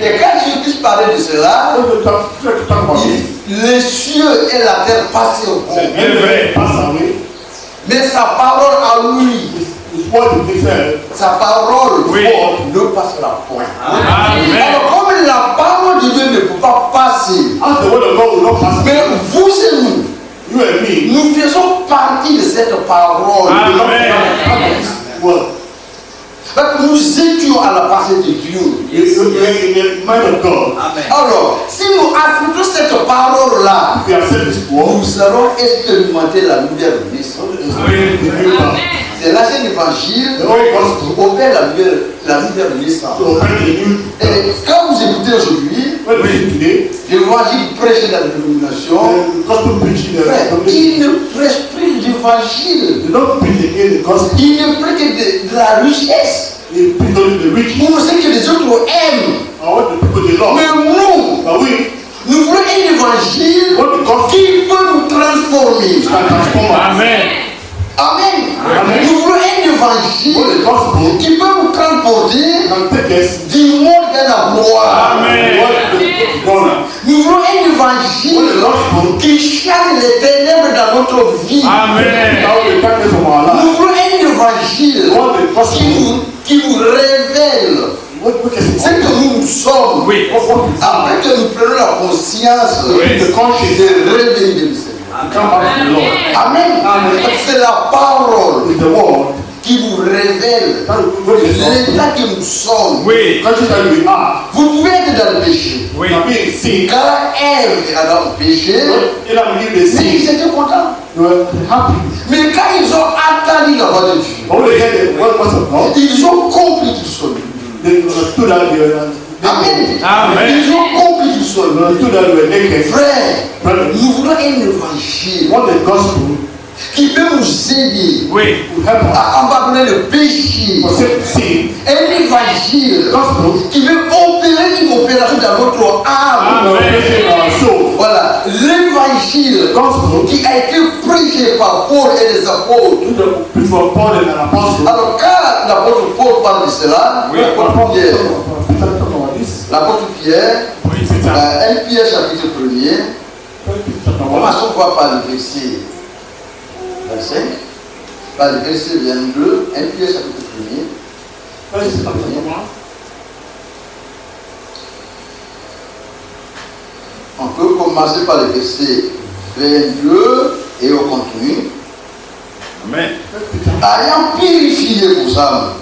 Et quand Jésus parlait de cela, les cieux et la terre passaient au cours. Mais sa parole à lui, sa parole ne passera point. Alors comme la parole de Dieu ne peut pas passer, mais vous et nous, nous faisons partie de cette parole. Nous étions à la passée de Dieu. Alors, si nous affrontons cette parole-là, nous serons expérimenter la nouvelle naissance. C'est l'ancien évangile qui opère la nouvelle naissance. Et quand vous écoutez aujourd'hui, l'évangile prêché dans la dénomination, il ne prêche plus l'évangile. Il ne prêche que de la richesse. Pour ce que les autres aiment. Mais nous voulons un évangile qui peut nous transformer. Amen. Amen. Nous voulons un évangile qui peut nous transporter du monde vers la gloire. Amen. Nous voulons un évangile qui chasse les ténèbres dans notre vie. Amen. Nous voulons un évangile qui nous révèle ce que nous sommes. Après que nous prenons la conscience de réveiller du Seigneur. Amen. C'est la parole qui vous révèle l'état que nous sommes. Vous pouvez être dans le péché. Quand Ève et Adam péché, mais ils étaient contents. Mais quand ils ont attendu la voix de Dieu, ils ont compris qu'ils sont nus. Amen. Ils ont compris qu'ils sont nus. Frère, nous voulons un évangile qui peut nous aider à abandonner le péché. Un évangile qui veut opérer une opération dans notre âme. Voilà, l'évangile qui a été prêché par Paul et les apôtres. Alors quand l'apôtre Paul parle de cela, l'apôtre Pierre, 1 Pierre chapitre 1er, commençons par le verset 25, par le verset 22, 1 Pierre chapitre 1er. On peut commencer par le verset 22 et on continue. Amen. Ayant purifié vos âmes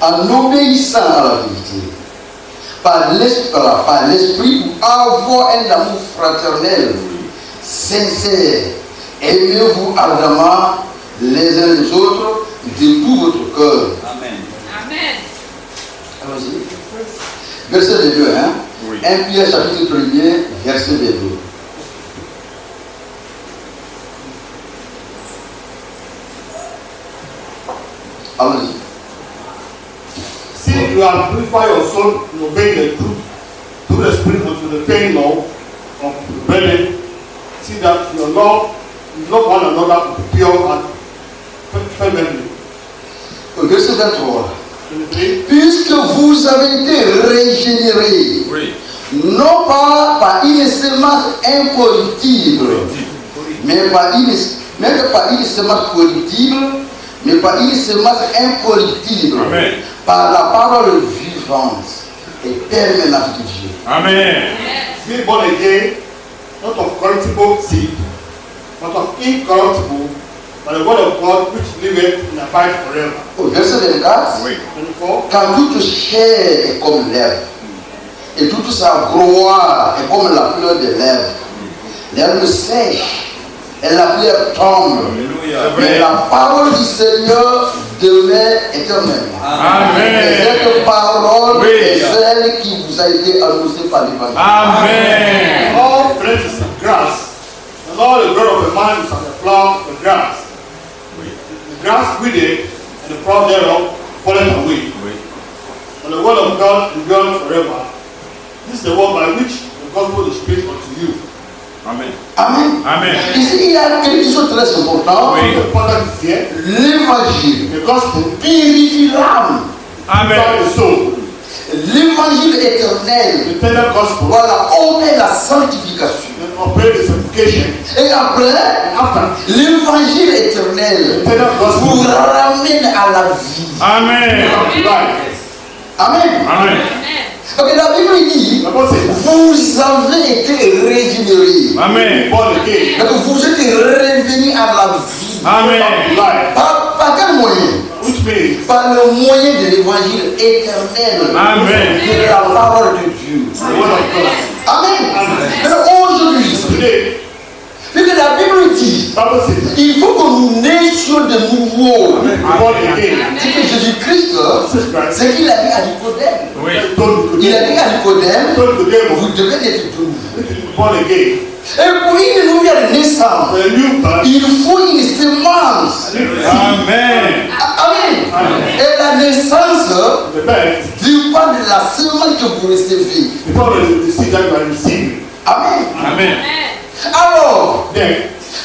en obéissant à la vérité, par l'esprit pour avoir un amour fraternel, sincère. Aimez-vous ardemment les uns les autres de tout votre cœur. Amen. Allons-y. Verset 22, hein? 1 Pierre chapitre 1er, verset 22. Allons-y. See, you have purified your soul in obeying the truth through the Spirit unto the plain law of the brethren. See that your love one another with pure and fervently. Verset 23. Puisque vous avez été régénérés, non pas par une semence incorruptible, mais par une semence corruptible, mais par une semence incorruptible, par la parole vivante et permanente de Dieu. Amen. Be born again, not of corruptible seed, but of incorruptible, by the word of God which liveth and abides forever. Au verset 24, car toute chair est comme l'herbe, et toute sa gloire est comme la fleur de l'herbe. L'herbe sèche, et la fleur tombe, mais la parole du Seigneur demeure éternellement. Amen. Et cette parole est celle qui vous a été annoncée par l'évangile. Amen. All flesh is as grass, and all the growth of a man is as the flower of the grass. The grass withereth, and the flower thereof falleth away. But the word of God endureth forever. This is the word by which the gospel is preached unto you. Amen. Amen. Amen. Ici, il y a quelque chose de très important. L'évangile The gospel purifie l'âme. Amen. purifies the soul. l'évangile éternel, the eternal gospel, voilà, opère la sanctification. then operate the sanctification. Et après, After, l'évangile éternel the eternal vous gospel, ramène à la vie. Amen. come to life. Amen. Amen. Donc la Bible dit, The Bible says, vous avez été régénérés. Amen. born again, Donc vous êtes revenus à la vie. Amen. come to life, Par quel moyen? which means Par le moyen de l'évangile éternel. Amen. De la parole de Dieu. the word of God. Amen. Mais aujourd'hui, Today, puisque la Bible dit, the Bible says, il faut que nous naissions de nouveau. born again. C'est que Jésus-Christ, Jesus Christ, c'est qu'il a dit à Nicodème. Oui. Il a dit à Nicodème, told Nicodemus, vous devez être de nouveau. born again. Et pour une nouvelle naissance, For a new birth, il faut une semence. Amen. Amen. Et la naissance the birth, dépend de la semence que vous recevez. before the seed that you are receiving. Amen. Amen. Alors, Then,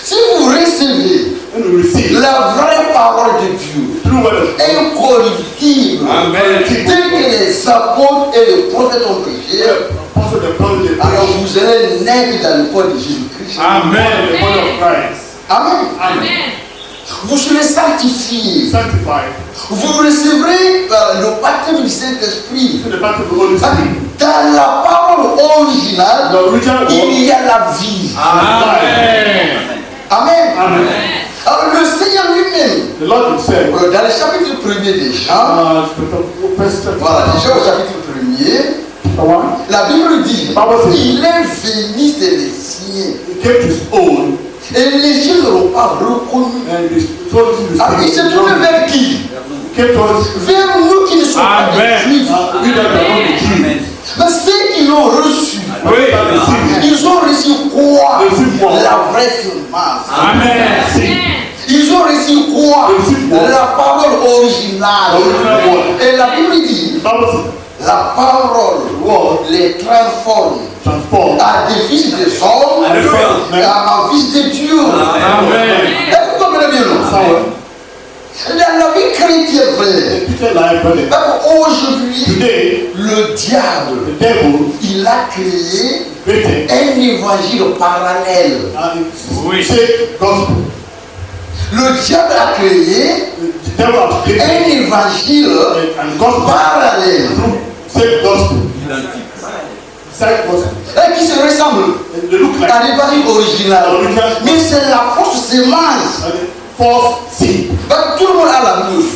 si vous recevez when you receive la vraie parole de Dieu, through word of God, incorruptible, Amen. tel que les apôtres et les prophètes ont prêché, apostle the prophet, alors vous allez naître dans le corps de Jésus-Christ. Amen. the body of Christ. Amen. Amen. Vous serez sanctifiés. Sanctified. Vous recevrez le baptême du Saint-Esprit. To the baptism of the Holy Spirit. Dans la parole originale, The original word. il y a la vie. Amen. Amen. Amen. Alors le Seigneur lui-même, The Lord himself. dans le chapitre 1er des Jean, voilà, déjà au chapitre 1er, la Bible dit, il est venu, c'est les siens. He came to his own Et les gens ne l'ont pas reconnu. and he told him Alors il s'est tourné vers qui? He came to us. Vers nous qui ne sommes pas Amen. des Juifs. We that are not the Jews. Mais ceux qui l'ont reçu, Oui. ils ont reçu quoi? Reçu quoi? La vraie semence. Amen. Ils ont reçu quoi? Reçu quoi? La parole originale. Original word. Et la Bible dit, Bible says, la parole les transforme transform. à des fils des hommes, à fils de Dieu. Amen. Est-ce que vous comprenez bien? Dans la vie chrétienne, frère, The Peter life, brother. aujourd'hui, Today, le diable, the devil il a créé created un évangile parallèle. Oui. fake gospel. Le diable a créé The devil has created un évangile and gospel parallèle through fake gospel. Fake gospel. et qui se ressemble And they look like à l'évangile original. Original. Mais c'est la fausse semence. false seed. Donc, tout le monde a la Bible.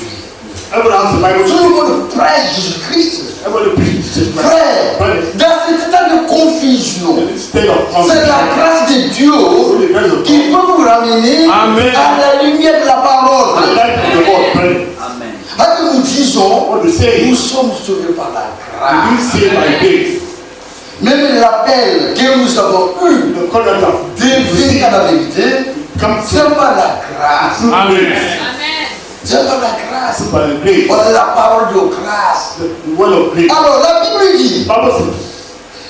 Everyone has the Bible. Tout le monde prêche Jésus-Christ. Everybody preaches Jesus Christ. Frère, Brother, dans cet état de confusion, in this state of c'est la confusion, grâce de Dieu through the grace of qui God, peut vous ramener Amen. à la lumière de la the parole. light of the world, brother. Parce que nous disons, What we say nous is, sommes sauvés par la we grâce. say by grace. Même l'appel que nous avons eu The conduct of d'éveiller à la vérité, comes c'est par la grâce. through Amen. grace. C'est par la grâce. By the grace. Par la parole de grâce. The word of grace. Alors la Bible dit, Bible says,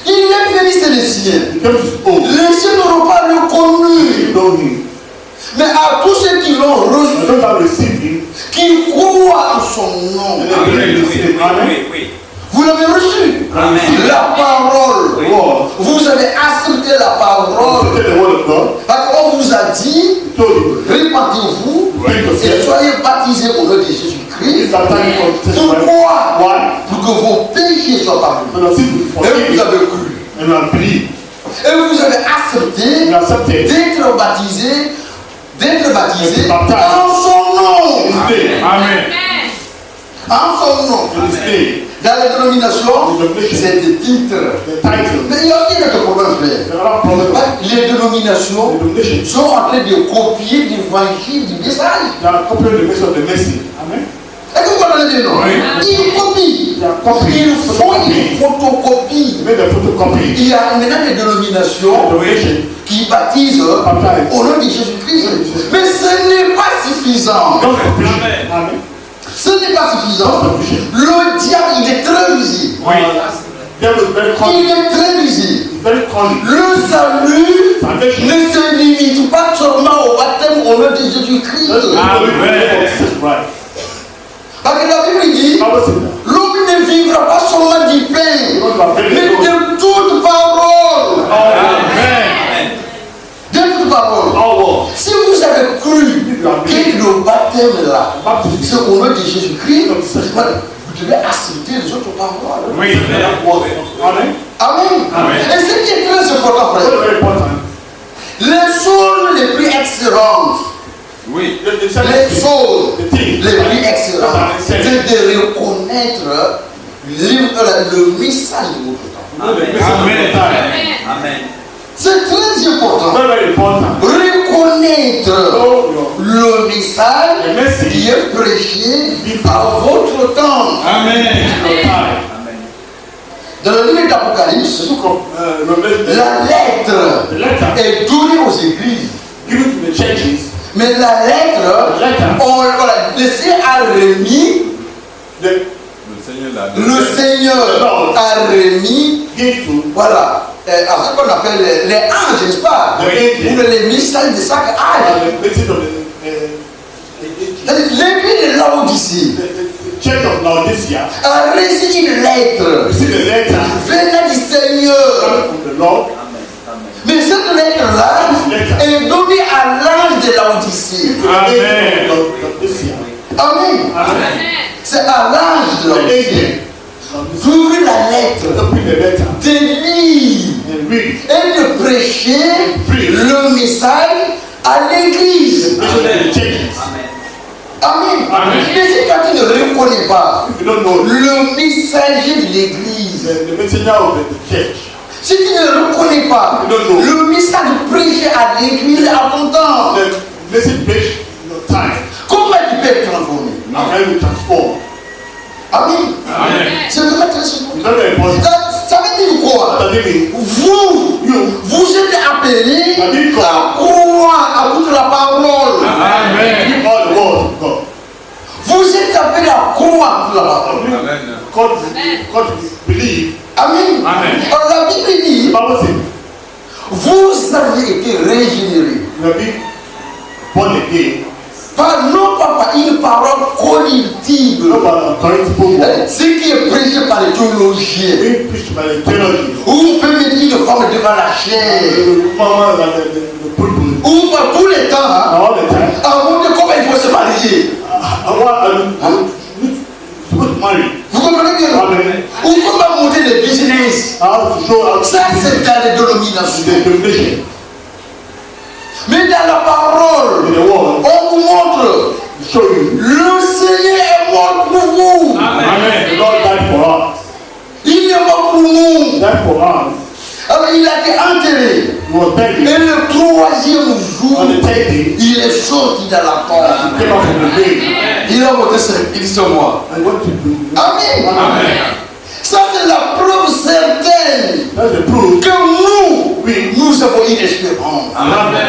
il est venu c'est les siens. he came to his own. Les siens n'auront pas reconnu. You know him. Mais à tous ceux qui l'ont And reçu, those that receive him, qui croient en son nom, and they believe in his name. Amen. vous l'avez reçu. Amen. La parole. Word. Vous avez accepté la parole. Take the word of God. Parce qu'on vous a dit, He told you. répandez-vous Repent et yourself. soyez baptisés au nom de He Jésus-Christ. baptized you for Jesus Christ. Pourquoi? Why? Pour que vos péchés soient pardonnés. And your sins will be Et forgiven. vous avez cru. And you have believed. Et vous avez accepté You accepted. d'être baptisé Baptized. en son nom. In his name. Amen. En son nom. In his name. Dans les dénominations, c'est des titres. The title. Mais il y a aussi un problème, frère. There are problems. Les dénominations Denomination. sont en train de copier l'évangile du message. They are copying the message of the message. Amen. Est-ce que vous comprenez bien, non? Oui. Ils copient. They are copying. Ils font une photocopie. They made a photocopy. Il y a maintenant des dénominations Denomination. qui baptisent au nom de Jésus-Christ. Mais ce n'est pas suffisant. Not sufficient. Amen. Ce n'est pas suffisant. Le diable, il est très rusé. Oui. Devil is very Il cunning. est très rusé. He's very cunning. Le salut Salvation. ne se limite pas seulement au baptême au nom de Jésus-Christ. Let's Amen. believe in Jesus Christ. Parce que la Bible dit, Bible says that. l'homme ne ne vivra pas seulement du pain, mais de toute parole. Amen. De toute parole. Si vous avez cru que le baptême là, c'est au nom de Jésus-Christ, vous devez accepter les autres paroles. Oui. Amen. Amen. Et ce qui est très important, frère, Very important. les choses les plus excellentes, Oui. les choses les plus excellentes, c'est de reconnaître le message de votre temps. Amen. C'est très important. Very important. Reconnaître le message qui est prêché à votre temps. Amen. Dans le livre d'Apocalypse, la lettre est donnée aux églises. Give it to the churches. Mais la lettre, on l'a laissé à remis. Le Seigneur a remis, voilà, à ce qu'on appelle les anges, n'est-ce pas? Ou les messages de chaque âge. L'église de Laodicée Church of Laodicea a reçu une lettre received a letter venant du Seigneur. from the Lord. Mais cette lettre-là est donnée à l'ange de Laodicée. Amen. Amen. C'est à l'ange de Laodicée d'ouvrir la lettre, Open the letter de lire and read. et de prêcher le message à l'église. Listen to the churches. Amen. Amen. Mais si toi tu ne reconnais pas If you don't know le messager de l'église, the messenger of the church, si tu ne reconnais pas le message prêché à l'église à ton temps, then listen preach your time. comment tu peux être transformé? How can you transform? Amen. Amen. C'est vraiment très It's important. very important. Ça veut dire quoi? What does it mean? Vous êtes appelés à croire à toute la parole. Amen. Give all the word of God. Vous êtes appelés à croire à toute la parole. God believe. Amen. Amen. Alors la Bible The dit, Bible says vous avez été régénérés. you have been born again. Non pas par une parole corruptible, Not by a corruptible word. ce qui est prêché par les théologiens. Being preached by the theology. Où on peut mettre une femme devant la chair. The mama and the people. Ou par tous les temps, hein, All the time. à montrer comment il faut se marier. To go to marry. Vous comprenez bien? Amen. Ou comment monter des business. How to show how Ça, c'est dans les dénominations. the domination. Mais dans la parole, In the world, on vous montre, to show you. le Seigneur est mort pour vous. The Lord died for us. Il est mort pour nous. Died for us. Alors il a été enterré. He was buried. Et le troisième jour, On the third day, il est sorti dans la tombe. he came out from the grave. Il a monté ça. Il dit sur moi. And what to do? Amen. Amen. Ça c'est la preuve certaine That's the proof. que nous avons une espérance. Amen.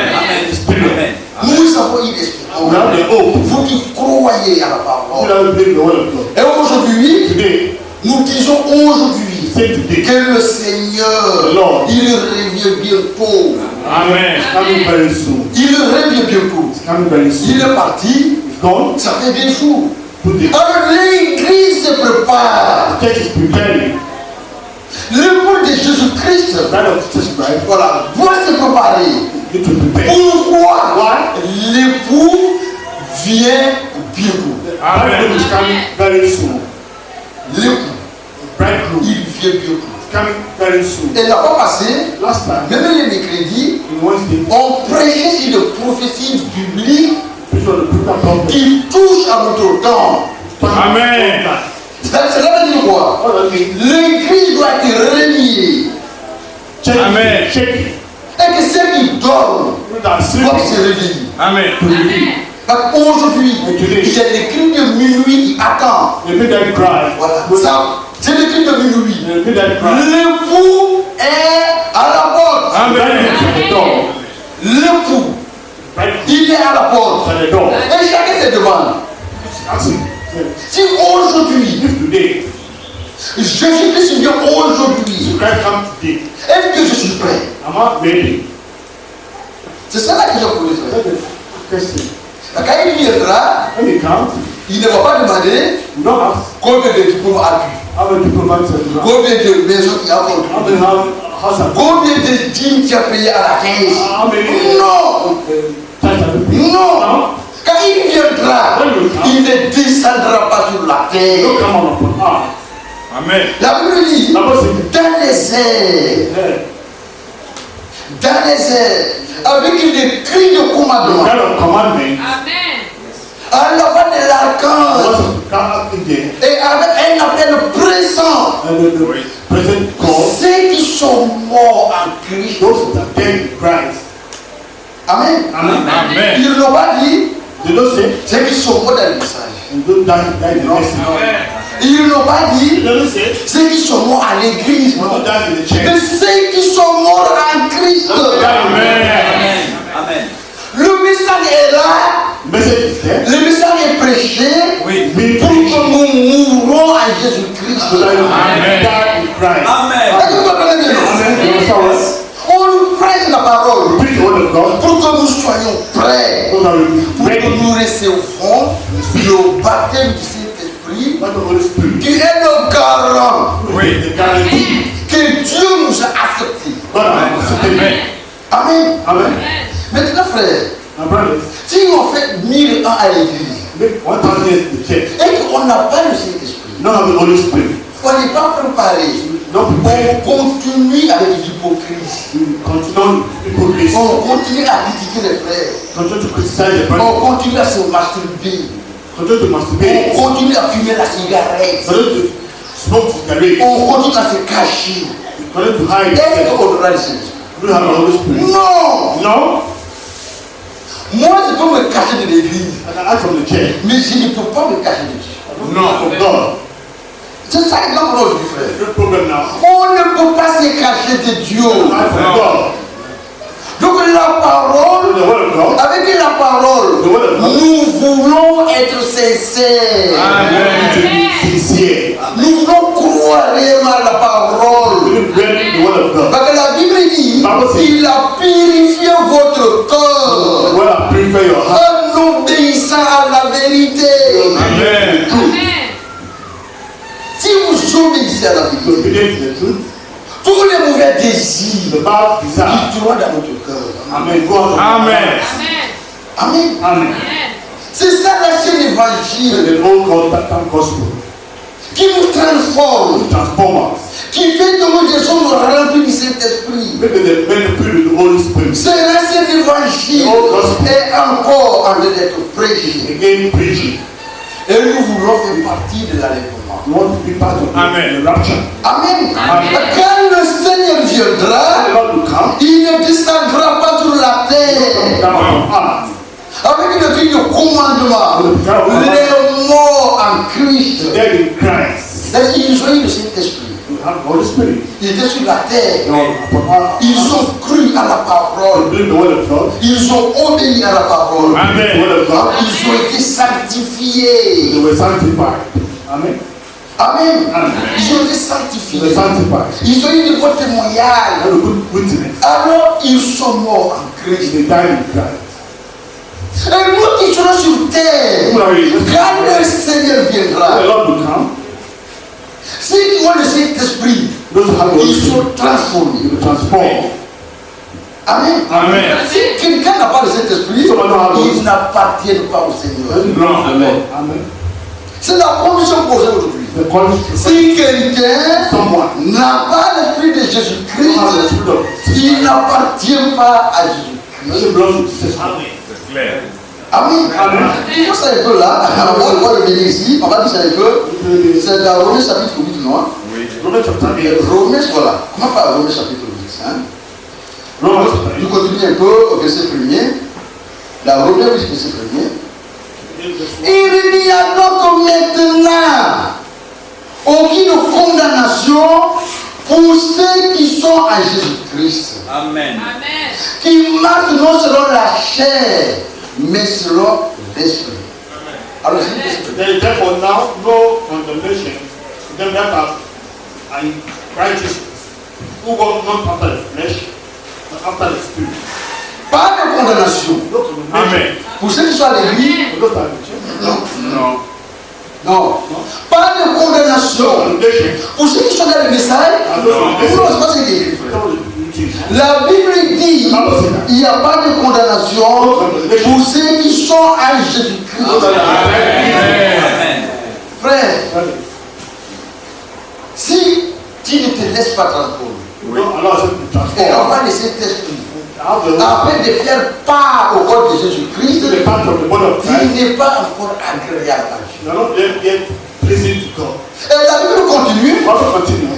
The Spirit. Nous avons une We espérance. have the hope. Vous qui croyez à la We parole. have believed the word of God. Et aujourd'hui, Today, nous disons aujourd'hui say today, que le Seigneur, Lord. il revient bientôt. Amen. coming very soon. Il revient bientôt. Coming very soon. Il est parti, It's gone. ça fait des jours. Today, Alors l'église se prépare. the church is preparing. L'époux de Jésus-Christ, The bride of Jesus Christ voilà, doit se préparer. need to prepare. Pourquoi? Why? L'époux vient bientôt. The bridegroom is coming very soon. L'époux, The bridegroom il vient bientôt. is coming very soon. Et la fois passée, Last time, même les mercredis, in Wednesday, on prêchait sur une prophétie biblique preach on the Peter prophet. qui touche à notre temps. Amen. Cela veut dire quoi? What does it mean? L'église doit être reniée. Church Amen. is shaking. Et que ceux qui dorment People that are doivent sleeping se réveiller. Amen. to believe. Parce qu'aujourd'hui, Et today, il y a les cris de minuit qui attendent. the midnight cry. Voilà. Ça, c'est le cri de minuit. The midnight cry. L'époux est à la porte. The bride is at the door. L'époux, Bridegroom il est à la is porte. at the door. Et chacun se demande, Asking, si aujourd'hui, if today, Jésus-Christ vient aujourd'hui, Christ come today, est-ce que je suis prêt? am I ready? C'est ça la question pour les frères. That's the question. Quand il viendra, When he comes, il ne va pas demander you don't ask combien de diplômes as-tu. How many people buy the ground? Combien de maisons tu as How construites? many houses? Combien de dîmes tu as payé à la caisse? How many? Non! Non! Quand il viendra, il ne descendra pas sur la terre. Don't come on upon earth. Amen. La Bible dit, La Bible dit, dans les airs, avec des cris de commandement, kind of commandment à la voix de l'archange, was come up in there, et avec un appel pressant, and the present call, ceux qui sont morts en Christ. those that are dead in Christ. Amen. Amen. Amen. Ils n'ont pas dit, They don't say, ceux qui sont morts dans le message. and don't die in the message. Ils n'ont pas They dit, don't say, ceux qui sont morts à l'église. don't die in the Mais church. ceux qui sont morts en Christ. Amen. Le message est là, The message is there. le message est prêché Be pour preached que nous mourrons à Jésus-Christ. so that you Amen. can die in Christ. Est-ce que vous comprenez bien? Amen. You understand what? On nous prête la parole Preach the word of God pour que nous soyons prêts, so that we be pour que ready. nous recevons le baptême du Saint-Esprit Let the Holy Spirit qui est le garant Oui. the guarantee. que Dieu nous a accepté. God has accepted me. Amen. Amen. Maintenant, frère, My brothers, si on fait 1000 ans à l'église make 1,000 years in the church. et qu'on n'a pas le Saint-Esprit, Don't have the Holy Spirit. on n'est pas préparé, Don't prepare. on continue avec l'hypocrisie. You continue hypocrisy. On continue à critiquer les frères. Continue to criticize the brother. On continue à se masturber. Continue to masturbate. On continue à fumer la cigarette. Continue to smoke cigarettes. On continue à se cacher. Continue to hide. Est-ce You qu'on aura le Saint-Esprit? don't have the Holy Spirit. Non! No. Moi, je peux me cacher de l'église, I can ask from the church. mais je ne peux pas me cacher de Dieu. Non. From God. C'est ça l'exemple aujourd'hui, frère. No problem now. On ne peut pas se cacher de Dieu. I from God. Donc la parole, The word of God. avec la parole, nous voulons être sincères. To be sincere. Nous voulons croire réellement à la parole. Believe really the word of God. Parce que la Bible dit, il a purifié votre The corps word of prepare your heart. en obéissant à la vérité. Amen. Si vous obéissez à la To vérité, obedient to the truth. tous les mauvais désirs The bad desire. qui trouvent dans notre cœur. Amen. Go out of Amen. Amen. Amen. C'est ça l'ancien évangile The old time gospel. qui nous transforme, Transform us. qui fait que nous sommes remplis du Saint-Esprit. Make the benefit of the Holy Spirit. C'est l'ancien évangile est encore en train d'être prêché. Again preaching. Et nous voulons faire partie de l'enlèvement. You want to be part of Amen. the rapture. Amen. Amen. Quand le Seigneur The viendra, Lord will come. il ne descendra pas sur la terre Down on earth. avec le cri de commandement. Les morts en Christ, Dead in Christ. ils ont eu le Saint-Esprit. You have the Holy Spirit. Ils étaient sur la terre. You are upon earth. Ils ont cru à la You parole. believe the word of God. Ils ont obéi à la parole. The Amen. word of God. Ils ont été sanctifiés. They were sanctified. Amen. Amen. Amen. Ils ont été They sanctifiés. were sanctified. Ils ont eu de bons témoignages. They have a good witness. Alors ils sont morts en Christ. They died in Christ. Et nous qui sommes sur terre, quand le Seigneur When the viendra, Lord will come, ceux qui ont le Saint-Esprit, those who have the Holy ils Spirit sont transformés. will transform. Amen. Amen. Si quelqu'un n'a pas le Saint-Esprit, il n'appartient pas au Seigneur. Amen. Amen. C'est la condition posée aujourd'hui. The quality. Si quelqu'un Someone n'a pas l'Esprit de who has the Jésus-Christ, spirit of il n'appartient pas à Jésus-Christ. doesn't belong to Jesus. C'est clair. Amen. Amen. Il faut ça un peu là. On va revenir ici. On va dire ça un peu. C'est dans Romains chapitre 8, non? Oui. Romans chapter 8. Romains, voilà. Comment pas Romains chapitre 8, hein? Romans chapter Nous 8. continuons un peu au verset 1er. Dans Romains 8, verset 1er. Il n'y a donc maintenant aucune condamnation pour ceux qui sont en Jésus-Christ, Amen. qui marchent non selon la chair, mais selon l'esprit. Alors, There is therefore now no condemnation to them that are in righteousness, who walk not after the flesh, but after the spirit. pas de condamnation No condemnation. Amen. pour ceux qui sont à l'église. For those that are in the church. Non. Non. Non. Pas de condamnation. Pour ceux qui sont dans le message, non, c'est pas ce qui est écrit, frère. La Bible dit il n'y a pas de condamnation pour ceux qui sont à Jésus-Christ. Frère, si tu ne te laisses pas transformer, et on va laisser t'esprit afin de faire part au corps de Jésus-Christ, il n'est pas encore agréable à Dieu. Et la Bible continue.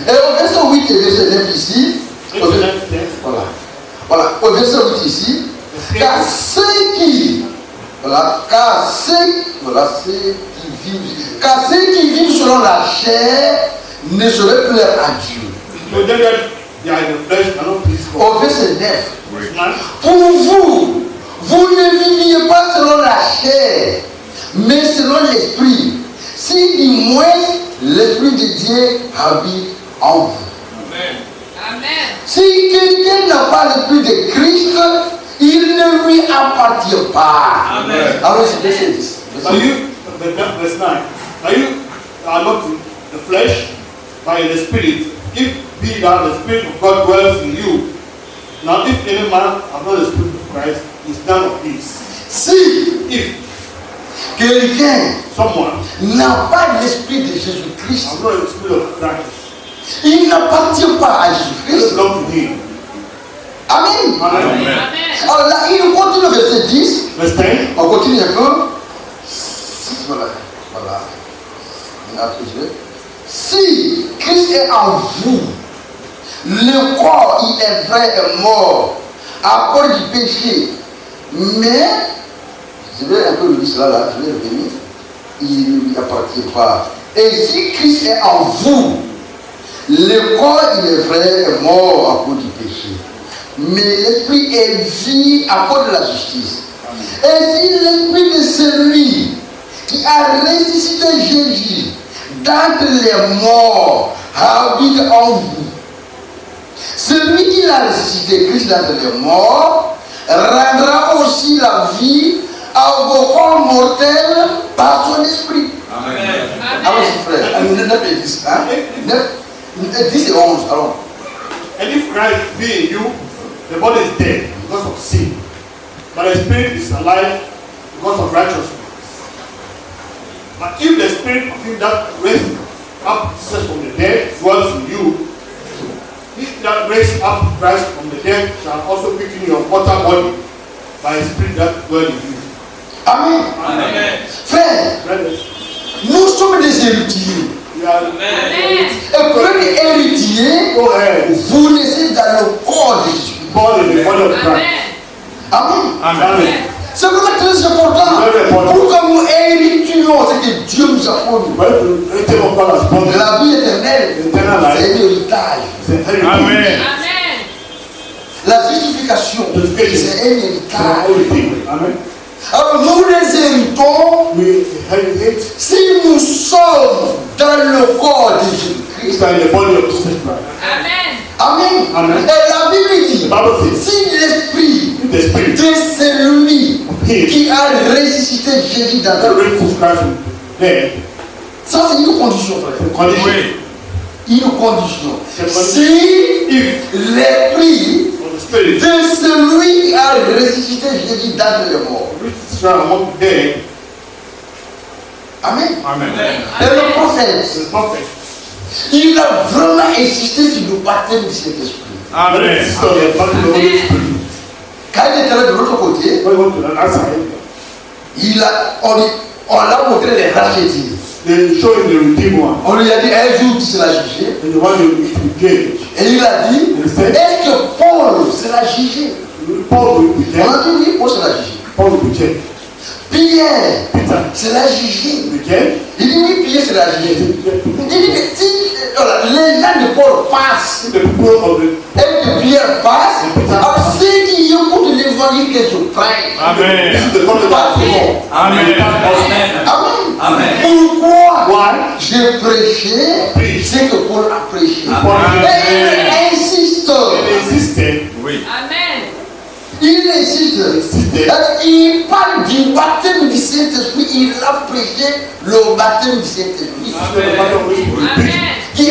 Et au verset 8 et verset 9 ici, voilà, au verset 8 ici, car ceux qui vivent selon la chair ne seraient plaire à Dieu. Au verset 9, pour vous, vous ne viviez pas selon la chair, mais selon l'esprit. Si du moins l'esprit de Dieu habite en vous. Amen. Si quelqu'un n'a pas l'esprit de Christ, il ne lui appartient pas. Amen. Alors c'est verset 10. Verse 9. Now you are not in the flesh, but in the spirit. If be that the spirit of God dwells in you. Now if any man have not the spirit of Christ, he is none of these. Si quelqu'un Someone n'a pas l'esprit de Jésus-Christ, has not the spirit of Christ, il n'appartient pas à it Jésus-Christ. belongs to him. Amen. Amen. Alors là, il continue le verset 10. Verse 10. On continue un peu. Voilà. Si Christ est en vous, le corps, il est vrai et mort à cause du péché. Mais, je vais un peu le dire cela là, je vais revenir. Il ne lui appartient pas. Et si Christ est en vous, le corps, il est vrai et mort à cause du péché. Mais l'esprit est vie à cause de la justice. Et si l'esprit de celui qui a ressuscité Jésus d'entre les morts habite en vous, celui qui l'a ressuscité Christ d'entre les morts rendra aussi la vie à vos corps mortels par son esprit. Amen. Allons-y frère, 9 et 10. 10 et 11, allons. And if Christ be in you, the body is dead because of sin, but the spirit is alive because of righteousness. But if the spirit of him that raised up Jesus from the dead dwells in you, he that raised up Christ from the dead shall also quicken your mortal body by his spirit that dwells in you. Amen. Amen. Frère, Brothers, nous sommes des héritiers. you are Amen. Et pour être héritier, go ahead, vous naissez dans le corps de Jésus. born in the body of Christ. Amen. Amen. C'est vraiment très important pour que nous héritions ce que Dieu nous a promis. But the written of God has promised La vie éternelle, eternal life. c'est un héritage. It's an heritage. Amen. Amen. La justification, c'est un It's an héritage. heritage. Amen. Alors nous les héritons We inherit si nous sommes dans le corps de Jésus-Christ. it's in the body of Jesus Christ. Amen. Amen. Amen. Et la Bible dit, The Bible says, si l'esprit if the spirit de celui qui a ressuscité Jésus dans that le raised Jesus Christ from dead, ça c'est une condition, frère. the condition, Oui. Une condition. the condition, Si if l'esprit of the spirit de celui qui a ressuscité Jésus dans les morts. raised Jesus Christ among the dead, Amen. Amen. Et le prophète, the prophet, il a vraiment insisté sur le baptême du Saint-Esprit. Amen. the sister of the body of the Holy Spirit. Quand il était là de l'autre côté, When we go to the other side, on l'a montré les rachetés. they show him the redeemed one, On lui a dit un jour tu seras jugé. and the one who is judged. Et il a dit, est-ce que Paul sera jugé? Paul will be On judged. a dit oui, Paul sera jugé. Paul will be judged. Pierre Peter sera jugé. will be judged. Il dit oui, Pierre sera jugé. Il dit que si les gens de Paul passent The people of the et que Pierre passe, alors ceux qui écoutent l'évangile que je prêche, Amen. this is the covenant pas of God. Amen. Amen. Amen. Pourquoi Why? j'ai prêché ce que Paul a prêché? Amen. Et il insiste. They insisted Oui. Amen. Il Il insiste. Il parle du baptême du Saint-Esprit. Il a prêché le baptême du Saint-Esprit. Qui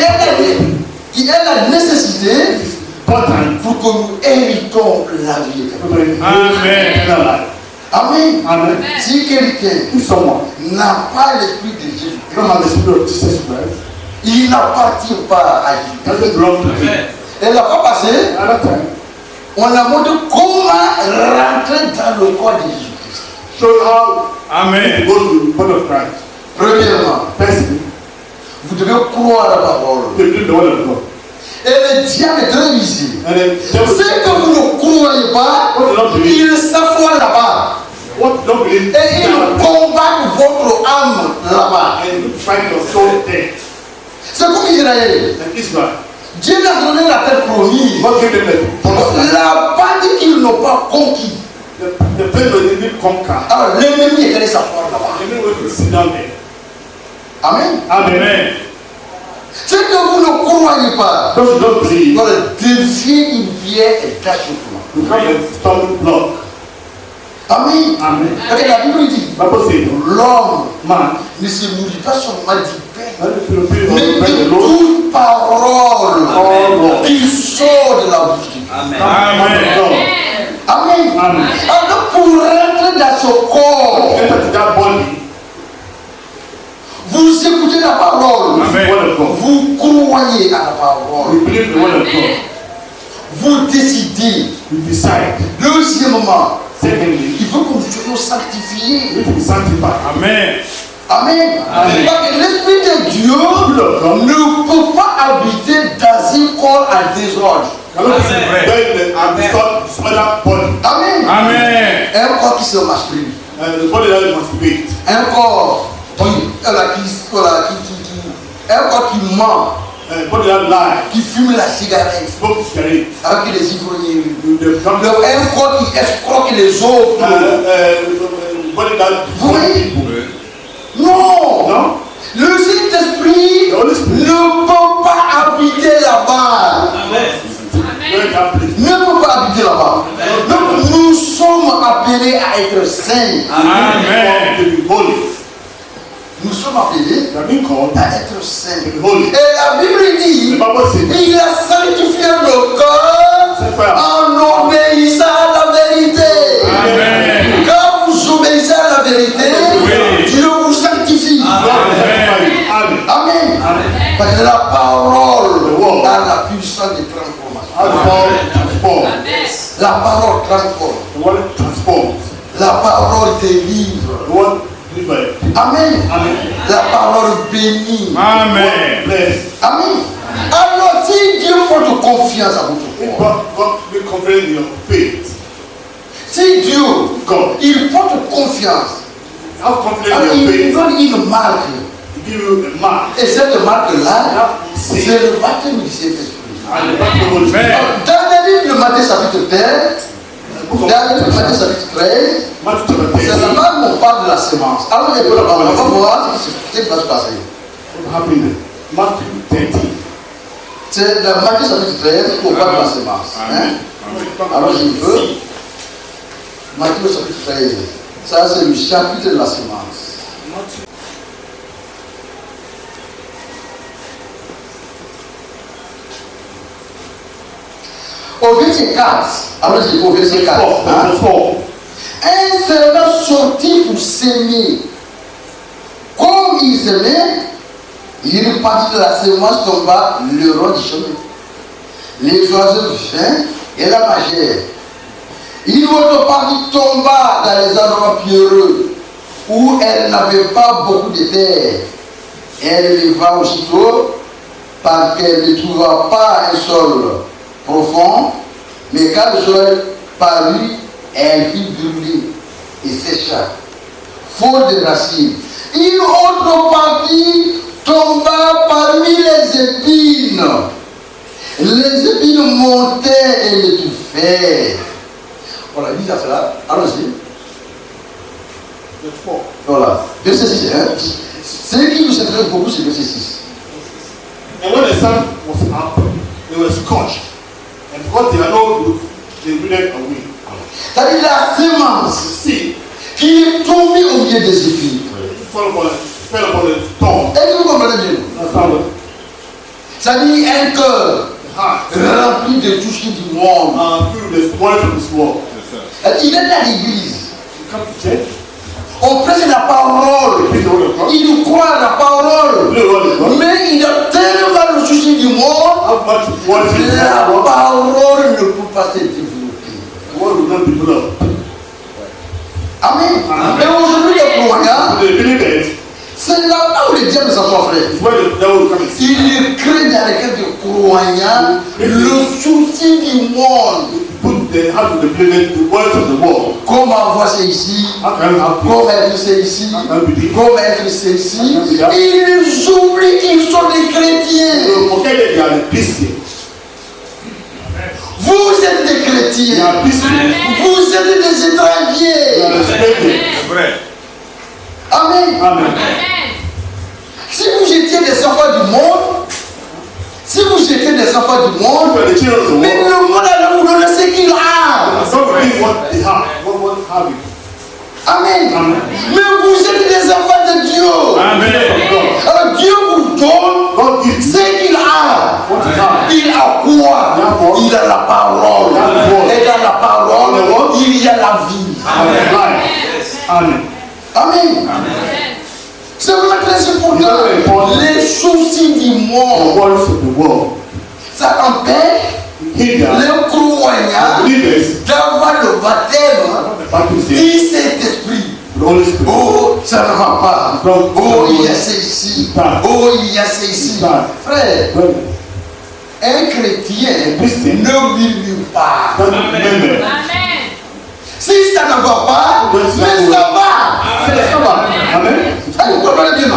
est la nécessité pour que nous héritons la vie éternelle. Amen. Amen. Amen. Si quelqu'un If someone n'a pas l'esprit de Jésus, don't have the spirit of Jesus Christ, il n'appartient pas à Jésus. doesn't belong to him. Et la fois passée, Another time, on a montré comment rentrer dans le corps de Jésus-Christ. show how Amen. to go to the body of Christ. Premièrement, Firstly, vous devez croire à la parole. you believe the word of God. Et le diable est très visible. And then devil, Ce que vous ne croyez pas, il s'affoie là-bas. what you don't believe, Et il combat votre âme là-bas. and you find your soul there. C'est comme Israël. And Israel, Dieu n'a donné la terre promise. God gave them the promised land. Là-bas dit qu'ils n'ont pas conquis. The place where they didn't conquer. Alors l'ennemi est allé s'asseoir là-bas. They didn't want to sit down there. Amen. Amen. Ce que vous ne croyez pas, Those who don't believe, vous deviez une pierre et d'achoppement. you become a stumbling block. Amen. Amen. Ok, la Bible dit, Bible says, l'homme man, ne se nourrit pas seulement du pain, let the Philippines mais break the de law. toute parole All qui sort de la bouche de Dieu. Amen. Amen. Amen. Alors pour rentrer dans ce corps, Enter to that body, vous écoutez la parole, Amen. the word of God. vous croyez à la parole, We believe the word of God. vous décidez. We decide. Deuxièmement, Secondly, il faut que nous soyons sanctifiés. we need to be sanctified. Amen. Amen. Amen. Parce que l'Esprit de Dieu Amen. ne peut pas habiter dans un corps en désordre. Now look at the smaller body. Amen. Amen. Un corps qui se masturbe. The body that must be Un corps un corps qui ment, the body that lies, qui fume la cigarette smoke cigarette, avec les ivrognes. the Un corps qui escroque les autres. body that Vous voyez? people. Non. No? Le Saint-Esprit The Holy Spirit ne peut pas habiter là-bas. where that place. Ne peut pas habiter là-bas. Donc nous sommes appelés à être saints. Amen. To be holy. Nous sommes appelés We have been called à être saints. to be holy. Et la Bible The dit, Bible says, il a sanctifié le corps en obéissant à la vérité. Amen. Quand vous obéissez à la vérité, Oui. Dieu vous sanctifie. Amen. Amen. Parce que la parole a la puissance de transformation. How the power transform. La parole transforme. The word transforms. La parole délivre. The word deliver. Amen. Amen. La parole bénit. Amen. Bless. Amen. Alors si Dieu porte confiance à votre corps, God be confident in your faith. si Dieu, God, il porte confiance, have confidence alors in your il faith. donne une marque. He give you a mark. Et cette marque-là, C'est c'est le baptême du Saint-Esprit. and the baptism of the Holy Spirit. Amen. Dans le livre de Matthieu chapitre 13, The book of dans le livre de Matthieu chapitre 13, Matthew chapter c'est 10. là-bas où on parle de la semence. Alors on va voir ce qui va se passer. What happened? Matthew 13. C'est dans Matthieu chapitre 13 qu'on parle de la semence. Hein? Alors j'y veux. Matthieu chapitre 13. Ça c'est le chapitre de la semence. Au verset 4, alors je dis au verset 4, hein? Verse 4. Un servant sortit pour s'aimer. Comme il s'aimait, il partit de la semence, tomba le rond du chemin. Les oiseaux vinrent et la mangèrent. Une autre partie tomba dans les endroits pierreux où elle n'avait pas beaucoup de terre. Elle leva aussitôt parce qu'elle ne trouva pas un sol profond, mais quand le soleil parut, elle fut brûlée et sécha, faute de racines. Une autre partie tomba parmi les épines. Les épines montaient et l'étouffaient. Voilà, dis à cela. Allons-y. Verse 4. Voilà. Verset 6. Hein? Ce qui nous intéresse beaucoup, c'est verset 6. And when the sun was up, they were scorched. And because they are no good, they withered away. C'est-à-dire la semence seed qui est tombée au milieu des épis. fell upon the thorn. Est-ce que vous comprenez bien? Understand what? C'est-à-dire un cœur The heart rempli de tout ce qui est du monde. through the spoils of this world. Il est à l'église. You come to church, On prêche la parole. read the word of God, Il nous croit à la parole. read the word of God. Mais il a tellement le souci du monde. How much what is in La the word? parole ne peut pas se développer. The word will not develop. Amen. Amen. Mais aujourd'hui, les croyants, The believers c'est là où les diables sont frères. is where the devil will come and see. Il crée dans les cœurs des croyants le souci du monde. Put the heart of the believers, the words of the world. Comment avoir c'est ici? How can I help you? Comment être c'est ici? How can I be there? Comment être c'est ici? Ils oublient qu'ils sont des chrétiens. You forget that you are a Christian. Vous êtes des You chrétiens. are a Christian. Vous êtes des You are étrangers. a stranger. Vrai. Amen. Amen. Si vous étiez des enfants du monde, si vous étiez des enfants du You monde, are the children of the mais world. le monde allait vous donner ce qu'il a. So we give what they have. What have you? Amen. Amen. Mais vous êtes des enfants de Dieu. Amen. Alors Dieu vous donne God gives ce qu'il a. what you have. Il a quoi? Il a la parole. Et dans la parole, il y a la vie. Amen. Amen. Amen. C'est vraiment très important. Les soucis du The monde, words of the world. ça empêche Hinder les croyants believers d'avoir le baptême the baptism du Saint-Esprit. the Holy Spirit. Oh, ça ne va pas. Oh, il y a ceci. Oh, il y a ceci. Frère, Brother, un chrétien ne murmure pas. don't remember. Si ça ne va pas, mais ça va. Say, come on. Amen. Allez, vous comprenez bien, non?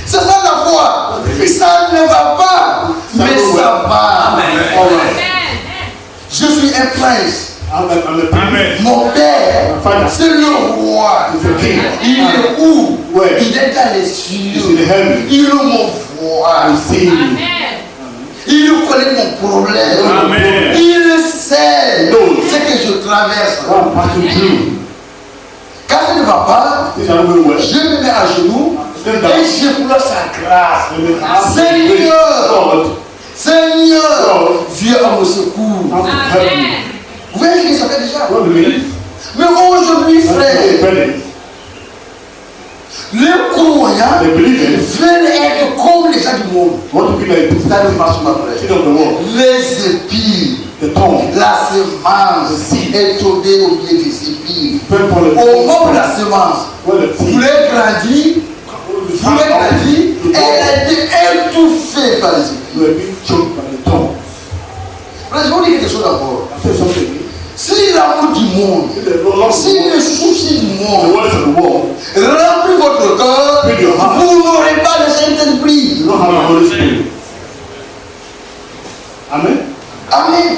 C'est ça la foi. Ça ne va pas, mais ça va. All right. Je suis un prince. I'm the Amen. Mon père, c'est le roi. He's the king. Il est où? Where? Il est dans les He's in cieux. the heaven. Il me voit. I see you. Il connaît mon problème. Amen. Il sait No. ce que je traverse. What I'm passing through. Quand ça ne va pas, Things are not going well. je me mets à genoux Stand et up. je pleure sa grâce. And then ask Seigneur, God, Seigneur, viens à mon secours. how to help me. Vous voyez ce que ça fait déjà? What do you mean? Mais aujourd'hui, Hey, frère, brother, les croyants the believers veulent être comme les gens du monde. want to be like the Ça ne marche pas, frère. king of the world. Les épis, The tongue la semence est tombée au milieu des épis. fell upon the Au moment où la semence where the seed voulait grandir, elle a été étouffée par les épis. you are being choked by the tongue. Frère, je vais vous dire quelque chose d'abord. I said something. Si l'amour du monde, If the Lord si le souci du the monde words of the world, remplit votre cœur, vous n'aurez pas le Saint-Esprit. you don't have the Holy Spirit. Amen. Amen.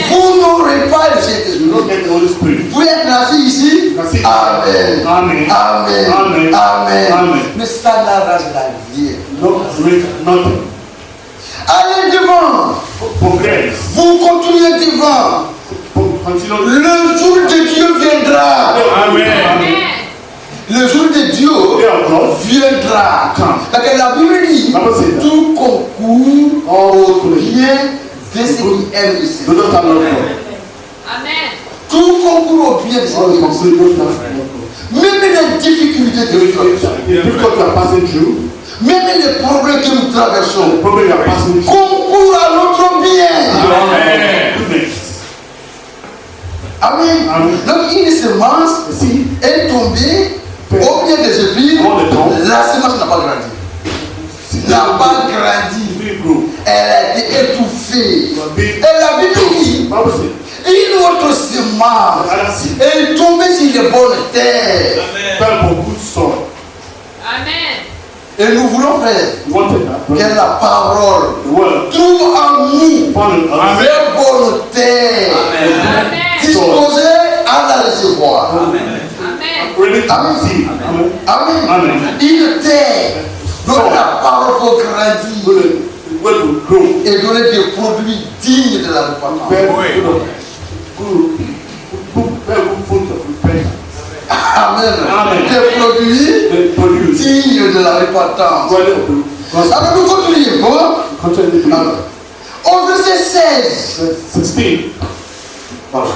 Vous n'aurez pas le Saint-Esprit. You don't get the Holy Spirit. Vous êtes assis ici. Assis. Amen. Amen. Amen. Amen. Amen. Amen. Mais ça n'arrange la vie. No drink nothing. Allez devant. Progress. Vous continuez devant. Continue. Le jour de Dieu viendra. Amen. Le jour de Dieu Day of God. viendra. Quand? Parce que la Bible dit Bible says that. tout concourt au bien de ceux qui aiment le Do Seigneur. not have no God. Tout concourt au bien de ceux All qui you aiment le can say, Seigneur. don't have no God. Même les difficultés de notre vie, The difficult you are passing through, même les problèmes que nous traversons, the problem you are passing through, concourent à notre bien. Amen. goodness. Amen. Amen. Donc une semence The seed est tombée au milieu des épis. La semence n'a pas grandi. N'a pas grandi. didn't grow. Elle a été étouffée. You are being, Et la Bible dit, Bible says, une autre semence other seed est tombée sur les bonnes terres. fell upon good soil. Et nous voulons faire You wanted that, que but la parole the word trouve en nous found in us. les bonnes terres disposées à la recevoir. Ready to receive. Amen. Amen. Amen. Une terre dont la parole peut grandir The word will grow. et donner des produits dignes de la repentance. Bear Oui. good Amen. Amen. Des produits dignes de la repentance. Alors nous continuons. Alors, au verset 16. Voilà.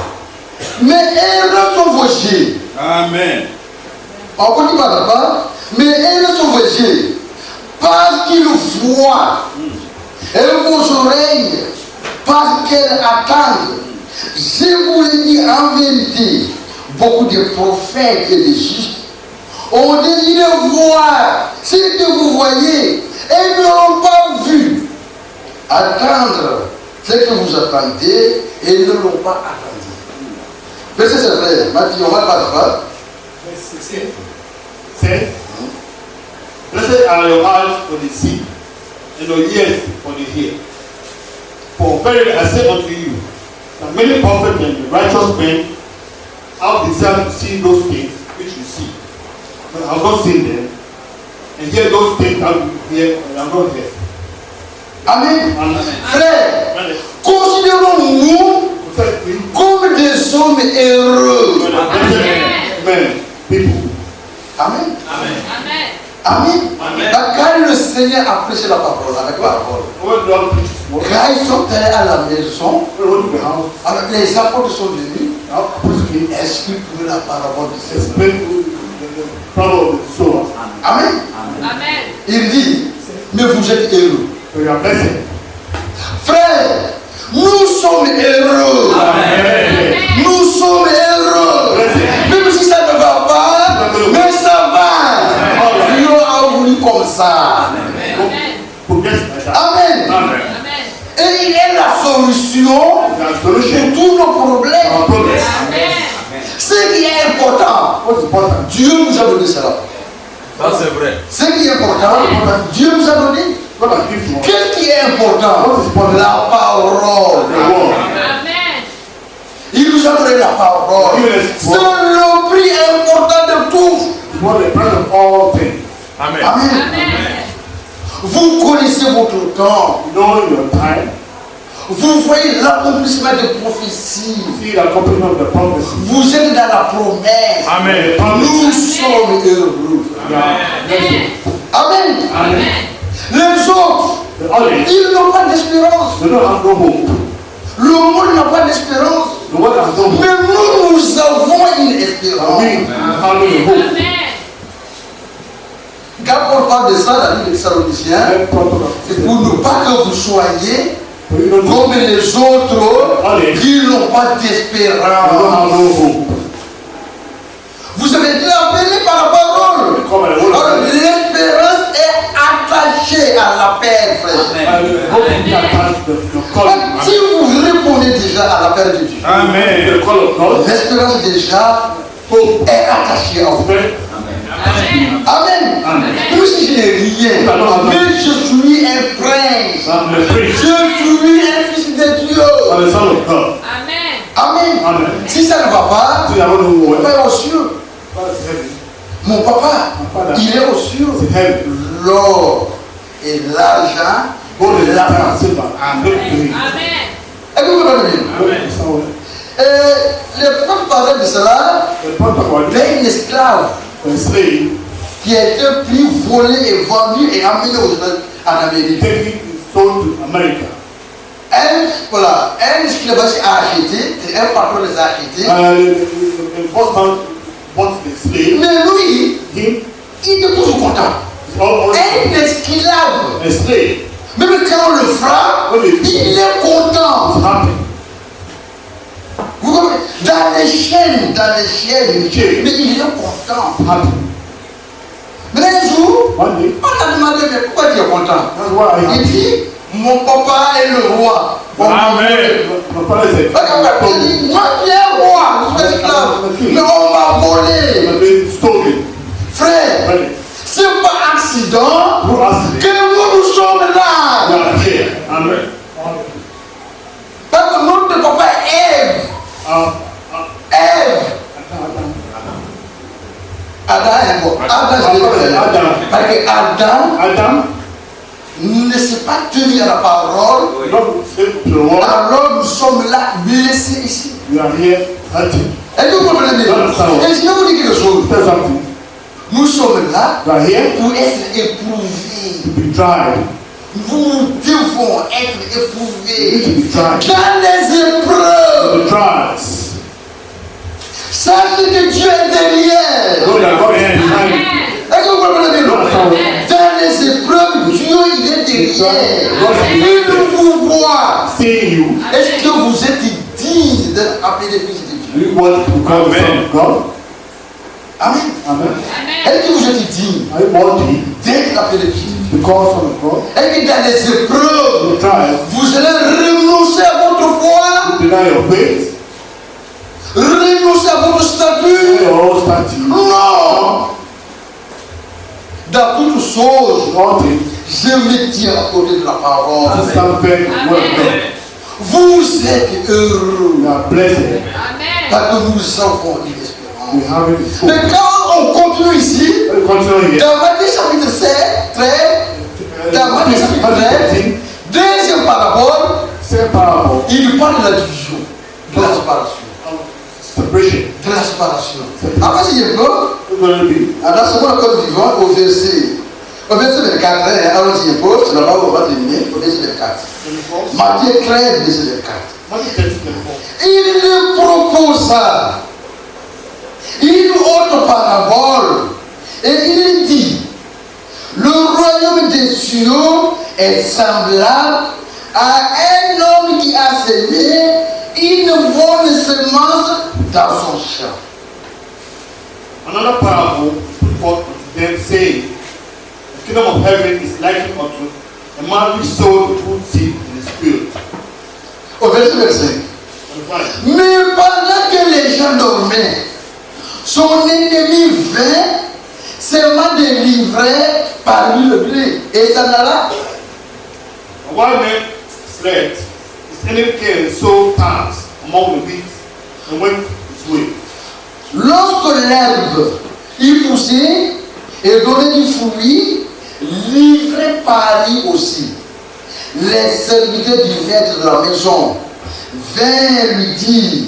Mais heureux sont vos yeux. Amen. On continue par là-bas. Mais heureux sont vos yeux, parce qu'ils voient. Et vos oreilles, parce qu'elles attendent. Je vous le dis en vérité, beaucoup de prophètes et de justes ont désiré voir ce que vous voyez et n'ont pas vu. Attendre ce que vous attendez et ne l'ont pas attendu. Verset c'est vrai, Matthieu, on va pas là-bas. Say, blessed are your eyes for the see, and your ears for the hear. For verily I say unto you, that many prophets and righteous men have desired to see those things which you see, but have not seen them, and hear those things that you hear, and have not heard. Amen. Amen. Frère, Amen. considérons-nous comme des hommes heureux. Amen. People. Amen. Amen. Amen. Amen. Quand le Seigneur a prêché la parole, avec la parole, When God preaches word, quand ils sont allés à la maison, when we go to the house, alors les apôtres sont venus, now preach me, est-ce qu'ils pouvaient la parole du Seigneur? explain the power of the soul. Amen. Amen. Il dit, mais vous êtes heureux. So you are blessed. Frère, nous sommes heureux. Amen. Nous sommes heureux. Même si ça ne va pas, mais ça va. Dieu a voulu comme ça. Progress like that. Amen. Amen. Amen. Et il est la solution The pour solution tous nos problèmes. our progress. Amen. Ce qui est important, What's important? Dieu nous a donné cela. Ça c'est vrai. Ce qui est important, Dieu nous a donné. God has given to us Qu'est-ce qui est important? La parole. the word. Amen. Il nous a donné la parole. C'est le prix important de tout. It's what the price of all things. Amen. Amen. Amen. Vous connaissez votre temps. You know your time. Vous voyez l'accomplissement des prophéties. See the accomplishment of the prophecy. Vous êtes dans la promesse. Amen. Nous sommes heureux. Amen. Amen. Amen. Les autres, The others, ils n'ont pas d'espérance. they don't have no hope. Le monde n'a pas d'espérance. The world has no hope. Mais nous avons une espérance. We have no hope. Amen. Quand on parle de ça dans l'île des Thessaloniciens, Let's talk about c'est pour ne pas que vous soyez So you don't comme les autres qui n'ont pas d'espérance. no hope. Vous avez été appelés par la parole. Come and hold Alors on. l'espérance est attachée à l'appel, frère. Hope is attached to the calling. Si vous répondez déjà à l'appel de Dieu, Amen. The call of God. l'espérance déjà Hope. est attachée à vous. Amen. Amen. Amen. Amen. Même si je n'ai rien, mais je suis un prince. I'm the Je priest. suis un fils de Dieu. I'm the son of God. Amen. Amen. Amen. Si ça ne va pas, See, I want to know mon what. papa est aux cieux. God is heaven. Mon papa, il est aux cieux. It's heaven. L'or et l'argent, Gold and l'argent. silver. I'm good to him. Amen. Est-ce que vous comprenez bien? Amen. Le prophète parlait de cela The point about d'un esclave the slave qui a été pris, volé et vendu et emmené en Amérique. taking his soul to America. Un esclavage a acheté, un patron les a achetés. The first man bought the slave. Mais lui, Him il était toujours content. is always Un esclave, a slave. même quand on le frappe, il est content. Happy. Vous comprenez? Dans les chaînes, mais il est content. Happy. Mais un jour, One day, on a demandé, mais pourquoi tu es content? that's why I Il have dit, mon papa est le roi. Amen. my father said, Il dit, moi qui est roi, je suis esclave. Mais on m'a volé. I've been stolen. Frère, Money. c'est pas accident Who asked que me? nous sommes We là. are here. Amen. Parce que notre papa Ève, Ève, Adam est bon. Adam, je l'ai dit. Adam. Parce que Adam Adam, ne s'est pas tenu à la parole. not say to the world, Alors nous sommes là, blessés ici. we are here Est-ce que vous comprenez bien? Et si je vous dis quelque chose, nous sommes là pour être éprouvés. Nous devons être éprouvés dans les épreuves. Sachez que Dieu est derrière. Est-ce que vous comprenez bien? Dans les épreuves, Dieu il est derrière. Il vous voit. Est-ce que vous êtes digne d'être appelé fils de Dieu? Amen. Est-ce que vous êtes digne d'être appelé fils de Dieu? Est-ce que dans les épreuves, vous allez renoncer à votre foi? Renoncer à votre statut? Non! Dans toutes choses, je me tiens à côté de la parole. Vous êtes heureux. Parce que nous avons une espérance. Mais quand on continue ici, dans Matthieu chapitre 7, 13, dans Matthieu chapitre 13, deuxième parabole, il parle de la division, de la séparation. De la séparation. Après, si je peux, dans ce moment que nous vivons, au verset 24, allons-y un peu, c'est là-bas où on va terminer, au verset 24. Matthieu 13, verset 24. Il proposa une autre parabole et il dit: le royaume des cieux est semblable à un homme qui a semé une bonne semence dans son champ. Another parable put forth unto them, saying, the kingdom of heaven is likened unto a man which sowed good seed in his field. Au verset 25. Mais pendant que les gens dormaient, son ennemi vint, seulement délivré parmi le blé, et s'en alla. While men slept, his enemy came and sowed tares among the wheat and went his way. Lorsque l'herbe y poussait et donnait du fruit, livré Paris aussi. Les serviteurs du maître de la maison vinrent lui dire: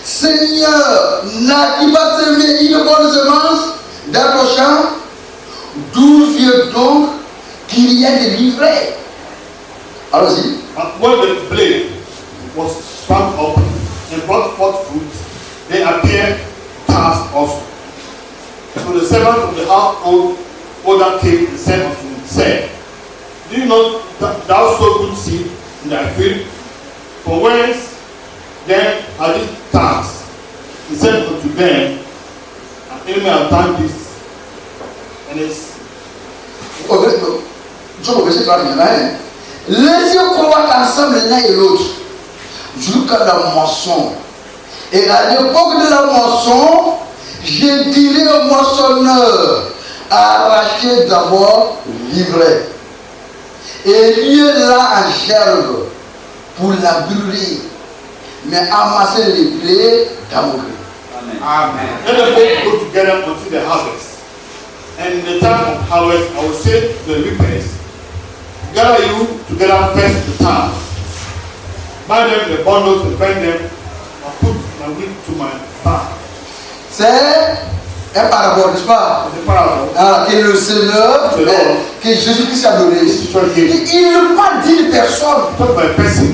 Seigneur, n'as-tu pas semé une bonne semence dans ton champ? D'où vient donc qu'il y a des livrets? Allons-y. But when the blade was sprung up and brought forth fruit, they appeared tares also. So the servant of the household older came and said unto him, said, do you not thou sow good seed in thy field? For whence then are these tares? He said unto them, an enemy have done this, and it's laissez croître ensemble l'un et l'autre jusqu'à la moisson. Et à l'époque de la moisson, je dirai au moissonneur: arrachez d'abord l'ivraie et liez-la en gerbe pour la brûler, mais amassez les blés dans mon gré. Amen. Let them both go together until the harvest. And in the time of harvest, I will say to the reapers, gather you together first the time. Bind them in the bundles and bend them, and put my wheat to my barn. C'est un parabole, n'est-ce pas? C'est parabole. Alors, que le Seigneur, que Jésus-Christ a donné. Il ne parle d'une personne Talk by a person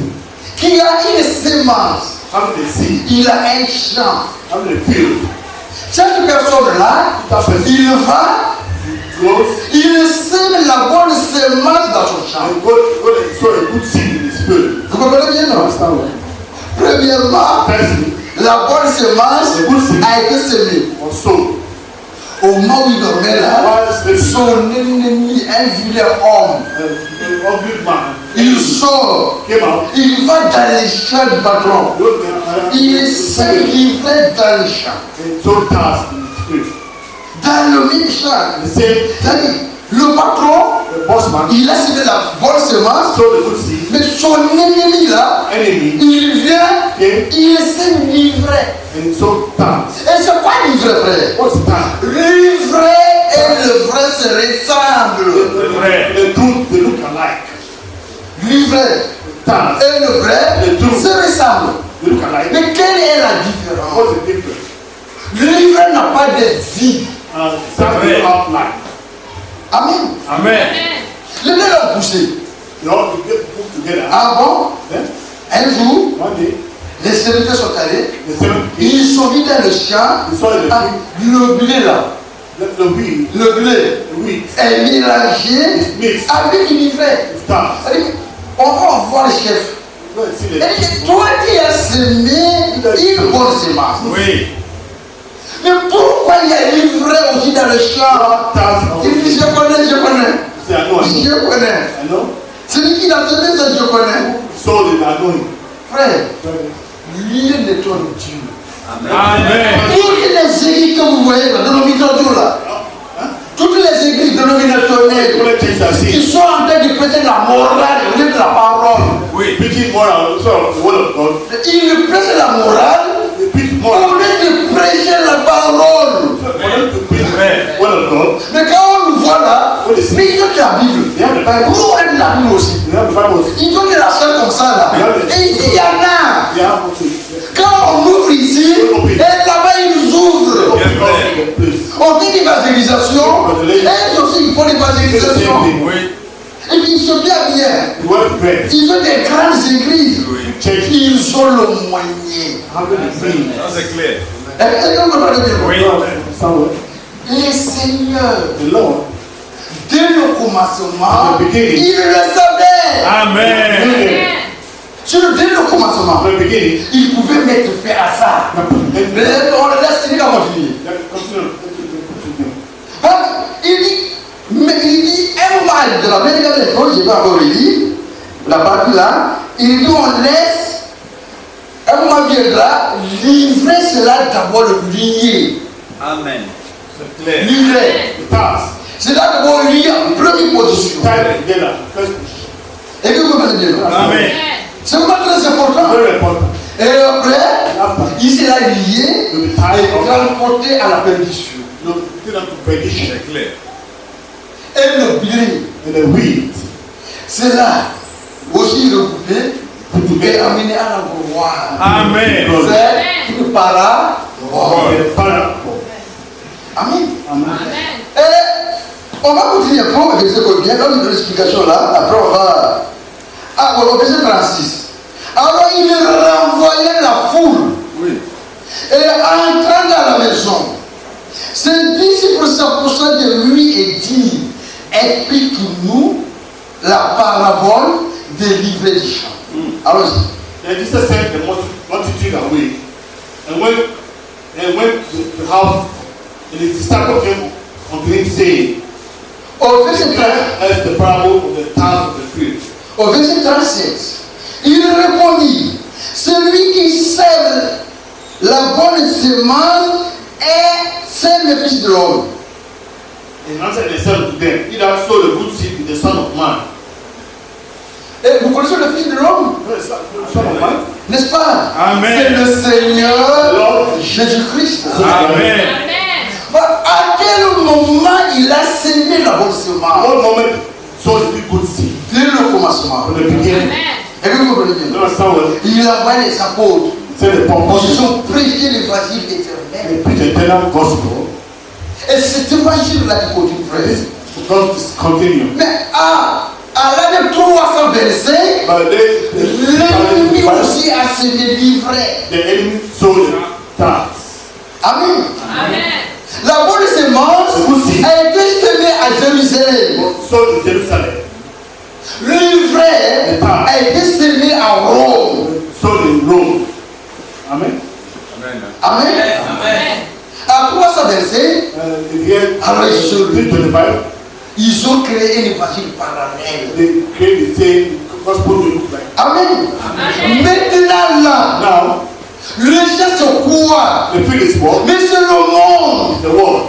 qui a une sémence. having a seed, Il a un champ. having a field. Cette personne-là, il va, Grows, il sème la bonne sémence dans son champ. and go and sow a good seed in his field. Vous comprenez bien, non? Premièrement, Firstly, la bonne sémence a été semée. was sown. Au moment où il dormait là, son ennemi, un vilain homme, An ugly man il sort, came out. il va dans les champs du patron. Il s'est livré dans les champs. And sowed tares in his field. Dans le même champ. The same, C'est-à-dire, le patron, the bossman il a semé la bonne semence, sowed the good seed. mais son ennemi là, Enemy il vient, came il s'est livré. and sowed tares. Et c'est quoi livré, frère? What's tare? Livré et le vrai se ressemblent. The truth, they look alike. Livré Tares, et le vrai se ressemblent. They look alike. Mais quelle est la différence? What's the difference? Le livret n'a pas de vie. Some people have life. Amen. Amen. Les deux l'ont poussé. They all get put together. Ah bon? Then, Un jour, one day, les serviteurs sont allés. the seven came. Ils sont mis dans le champ. Ils sont allés Ah, le blé là. The wheat, Le blé the wheat, est mélangé mixed avec du livret. with tares. C'est-à-dire, on va voir le chef. Go and see the Et toi qui as semé une bonne semence. Oui. Mais pourquoi il y a livré aussi dans le champ? tares. Il dit je connais, je connais. Say, I know, I know. Je connais. I know. Celui qui a semé ça, je connais. Sold it, I know him. Frère, Brother. lui est ton Dieu. Amen. Toutes les églises que vous voyez là, dénominationnelles là, toutes les églises People dénominationnelles that change their qui sin. sont en train de prêcher la morale au lieu de la parole, Oui. Preaching moral, so the word of God. ils prêchent la morale They preach au moral. lieu de prêcher la parole. So for them to preach Amen. the word of God, Mais quand on nous voit là, mais ils ont la Bible. they have the Bible. Nous, on a la Bible aussi. They have the Bible. Ils ont de la chair comme ça là. Et ici, il y en a. They have also. Quand on ouvre ici, et là-bas, ils nous ouvrent. On fait l'évangélisation. Elles aussi, ils font l'évangélisation. Oui. Et puis, ils sont bien bien. The word of prayer. Ils ont des grandes églises. Oui. Church. Ils ont le moyen. How can they sing? Ça c'est clair. Est-ce que vous comprenez bien? Oui. Somewhere. Les seigneurs, The Lord. dès le commencement, The beginning. ils le savaient. Amen. Dès le commencement, From the beginning. ils pouvaient mettre fin à ça. Mais on le laisse finir à continuer. Il dit un mal de la même manière, je vais encore lire la partie là, il dit on laisse, un moment viendra, livrer cela d'abord le lier. Amen. C'est clair. Livrer. The task. C'est là d'abord lier en première position. Tie it together. First position. Et que vous comprenez bien. Amen. C'est vraiment très important. Very important. Et après, il s'est là lié To be et tied up. transporté à la perdition. No, take them to perdition. C'est clair. Et le blé, And the wheat. c'est là aussi recoupé et amené à l'endroit. Amen. C'est une para. The parable. Amen. Amen. Et on va continuer un peu, on va verser combien, dans une explication là, après on va. Ah, au verset 36. Alors il renvoyait la foule. Oui. Et entrant dans la maison, ses disciples s'approchaient de lui et dirent, explique-nous la parabole des livrets du champ. Allons-y. Then Jesus sent the multitude away and went to the house, and his disciples came unto him, saying, Au verset 30. As the parable of the tares of the field. Au verset 37, il répondit, celui qui sème la bonne semence est sème le Fils de l'homme. And answered and said to them, He that sowed the good seed is the Son of Man. Et vous connaissez le Fils de l'homme, You know the Son of Man? n'est-ce pas? Amen. C'est le Seigneur Lord. Jésus-Christ. Amen. À quel moment il a sémé la bonne semence? One moment sowed the good seed. Dès le commencement. From the beginning. Et vous comprenez You bien? understand what? Il a envoyé les apôtres. He said the Ils purpose ont prêché l'évangile éternel. and preach the eternal gospel. Et cet évangile-là qui continue, frère. This gospel continue. Mais à l'année 325, But l'ennemi aussi a sémé l'ivraie. the enemy sowed the tares. Amen. Amen. La bonne semence a été semée à Jérusalem. Sowed in Jerusalem. L'ivraie a été semé à Rome. Sowed in Rome. Amen. Amen. Amen. Amen. À 325, In here, Alors, ils sont- 325, ils ont créé un évangile parallèle. they create the same gospel to look like. Amen. Amen. Maintenant là, Now, le chef c'est quoi? the field is what? Mais c'est le monde. The world.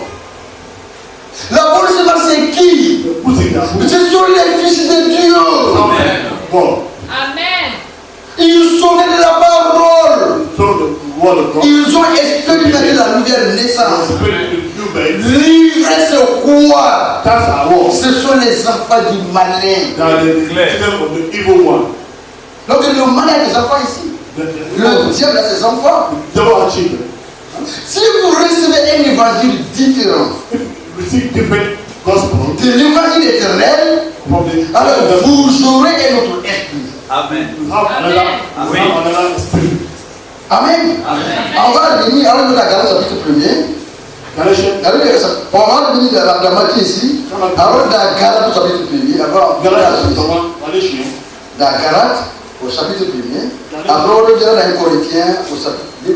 La bonne semence c'est qui? The pussy that Ce sont les fils de Dieu. God. Amen. Ils sont nés de la parole. So the word of God. Ils ont expérimenté la nouvelle naissance. Spirit is new birth. L'ivraie c'est quoi? That's our world. Ce sont les enfants du malin. That is the children of the evil one. Donc le malin des enfants ici. Le diable a ses enfants. The devil has children. Si vous recevez un évangile différent Receive different gospel de l'évangile éternel, from the alors vous aurez un autre esprit. Amen. have another spirit. Amen. On va revenir à la Galates chapitre 1er. Galatians. On va revenir dans la Matthieu ici. Alors dans Galates chapitre 1er. Dans Galates au chapitre 1er. Après on reviendra dans 1 Corinthiens au chapitre 2.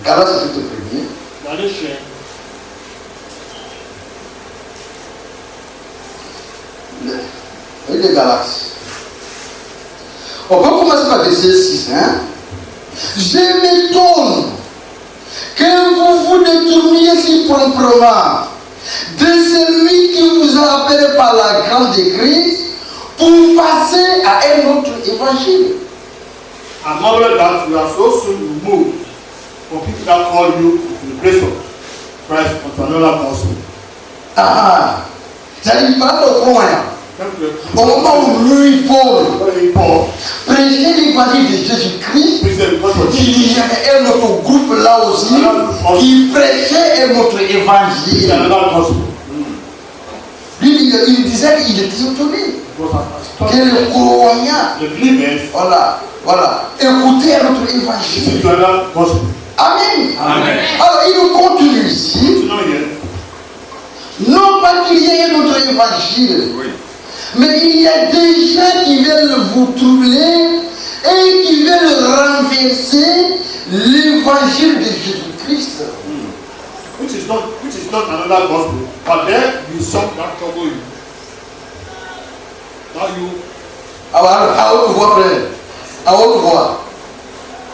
Galates chapitre 1er. Galatians. Les Galates. On va commencer par verset 6. Je m'étonne que vous vous détourniez si promptement de celui qui vous a appelé par la grâce de Christ pour passer à un autre évangile. I marvel that you are so soon removed from people that call you to the place of Christ unto another gospel. Ah, j'arrive pas au coin. Au moment où lui, Paul, prêchait l'évangile de Jésus-Christ, il y avait un autre groupe là aussi qui prêchait un autre évangile. Lui, il disait qu'il était étonné. Que le croyant, voilà, écoutait un autre évangile. Amen. Alors, il nous continue ici. Non pas qu'il y ait un autre évangile. Mais il y a des gens qui veulent vous troubler et qui veulent renverser l'évangile de Jésus-Christ. Which is not another gospel, but there is some that trouble you. Now you. À haute voix, frère. À haute voix.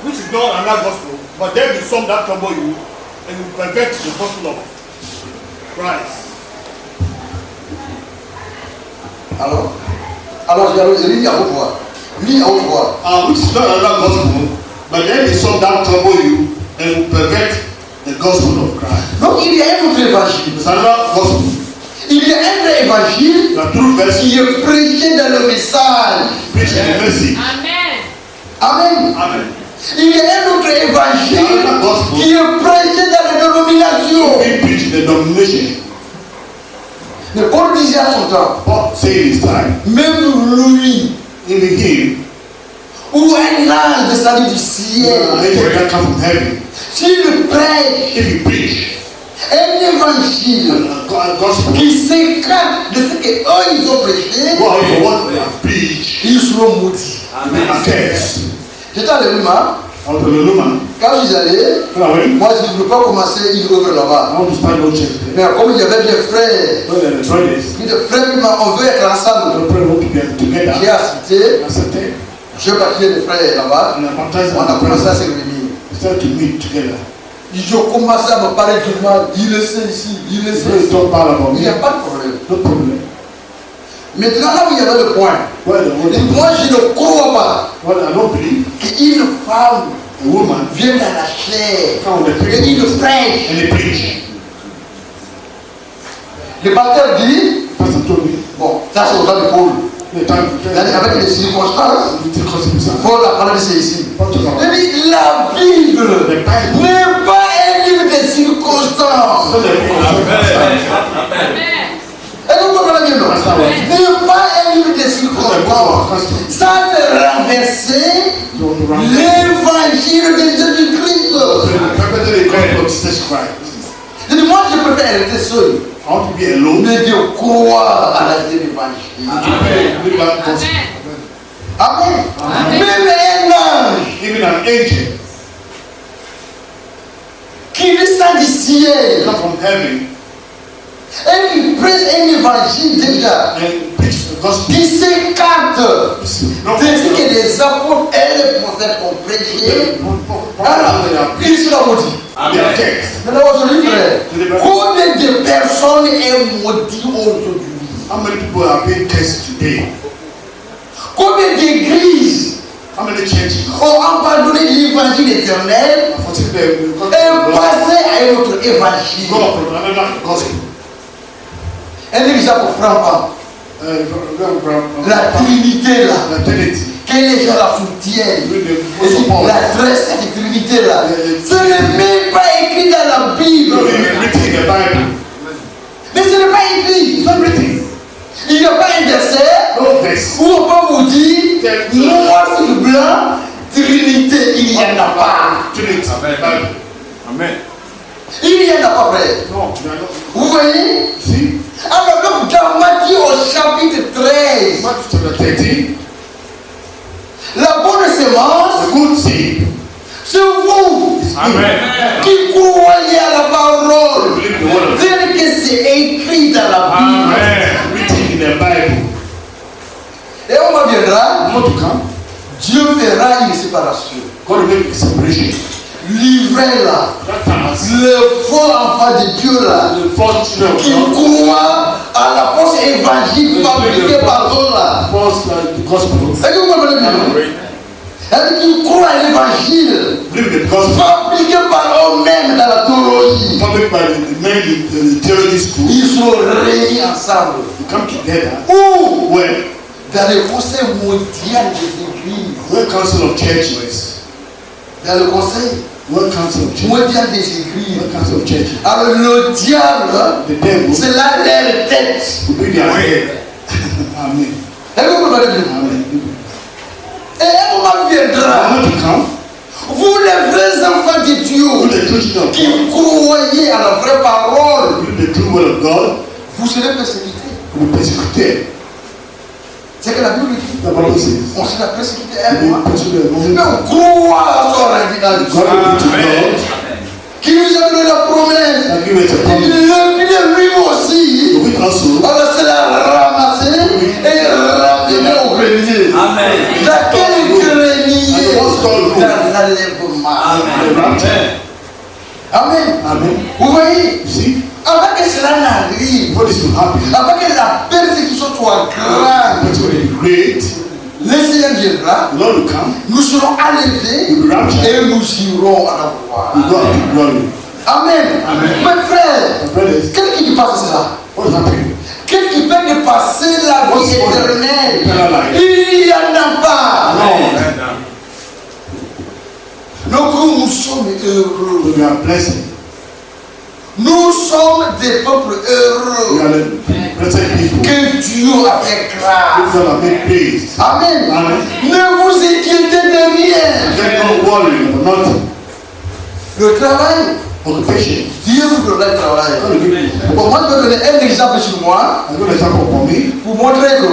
Which is not another gospel, but there is some that trouble you, and you pervert the gospel of Christ. Alors je lis à haute voix. Lis à haute voix. Which is not another gospel, but there is some that trouble you, and you pervert the gospel of Christ. Donc il y a un autre évangile. It's another gospel. Il y a un vrai évangile The true message. qui est prêché dans le message. Preach the message. Amen. Amen. Il y a un autre évangile qui est prêché dans les dénominations. We preach the domination. Mais Paul disait à son temps, Paul said his time. même lui, In the hymn, ou un ange descendu du ciel, angel that come from heaven. s'il prêche If you preach un évangile a gospel, qui s'écarte de ce qu'eux ils ont prêché, what we have preached, ils seront maudits. a curse. J'étais à l'Eluma, Out of the woman, quand je suis allé, moi je ne veux pas commencer une œuvre là-bas. I want to start no church there. Mais comme il y avait des frères, When the brothers, des frères qui m'ont, on veut être ensemble. the brothers want to get together. J'ai accepté, Accepted. j'ai baptisé des frères là-bas, And I baptized on a them. commencé à se réunir. Start to meet together. Ils ont commencé à me parler du mal, il le sait ici, il le sait Please ici. don't parle about Il me. n'y a pas de problème. No problem. Maintenant, là où il y avait le point, Well, et moi je ne crois pas I don't believe qu'une femme a woman vienne dans la chair come with the et il le prêche. and they preach. Le pasteur dit, Pastor told me, bon, ça c'est au temps de Paul, the time avec les circonstances, Paul a parlé de c'est ici. Il dit, la Bible n'est pas un livre de circonstances. Amen. Et vous comprenez bien, non? N'est pas un livre de circonstances. Ça veut renverser l'évangile de Jésus-Christ. Je dis, moi je préfère rester seul, I want to be alone. mais de croire à la l'évangile. Amen. Même un ange Even an angel qui descend du ciel come from heaven et qui prêche un évangile déjà and preach the gospel. qui s'écarte de ce que les apôtres et les prophètes ont prêché. Alors, il sera maudit. They are cursed. Maintenant aujourd'hui, frère, combien de personnes est maudit aujourd'hui? How many people are being cursed today? Combien d'églises How many churches ont abandonné l'évangile éternel are forsaking the gospel et of God? passé à un autre évangile? Go from another gospel. Un exemple frappant. La Trinité là. The Trinity. que les gens la soutiennent. Et dit, la très sainte Trinité là, ce n'est même pas écrit dans la Bible. Mais ce n'est pas écrit. Il n'y a pas un verset où on peut vous dire noir sur blanc, Trinité, il n'y en a pas. Amen. Il n'y en a pas, frère. Non. Vous voyez? Si. Alors donc dans Matthieu au chapitre 13, la bonne semence, c'est vous qui croyez à la parole, tel que c'est écrit dans la Bible. Et on viendra, Dieu fera une séparation. Livrez là, le faux enfant de Dieu là, qui croit à la fausse évangile fabriquée par eux là. Est-ce que vous comprenez bien? Elle qui croit à l'évangile fabriqué par eux-mêmes dans la théologie. Ils sont réunis ensemble. Où? Dans le conseil mondial des églises. Dans le conseil mondial des églises. Alors le diable, c'est là leur tête. Amen. Et vous comprenez bien? Et un moment viendra, vous les vrais enfants de Dieu, qui croyez à la vraie parole, vous serez persécutés. C'est que la Bible dit, on sera persécuté un mois. Mais on croit à son rédemption. Qui nous a donné la promesse. Il est lui aussi. Alors c'est la ramasser et ramener au grenier. Dans quel grenier? Dans l'enlèvement. Amen. Vous voyez? Avant que cela n'arrive, avant que la persécution soit grande, le Seigneur viendra, nous serons enlevés et nous irons à la gloire. Amen. Mes frères, qu'est-ce qui passe cela? Qu'est-ce qui peut dépasser la vie éternelle? Il n'y en a pas. Donc nous sommes heureux. Nous sommes des peuples heureux que Dieu a fait grâce. Amen. Ne vous inquiétez de rien. Le travail, Dieu vous donne le travail. Bon, moi, je vais donner un exemple sur moi pour montrer que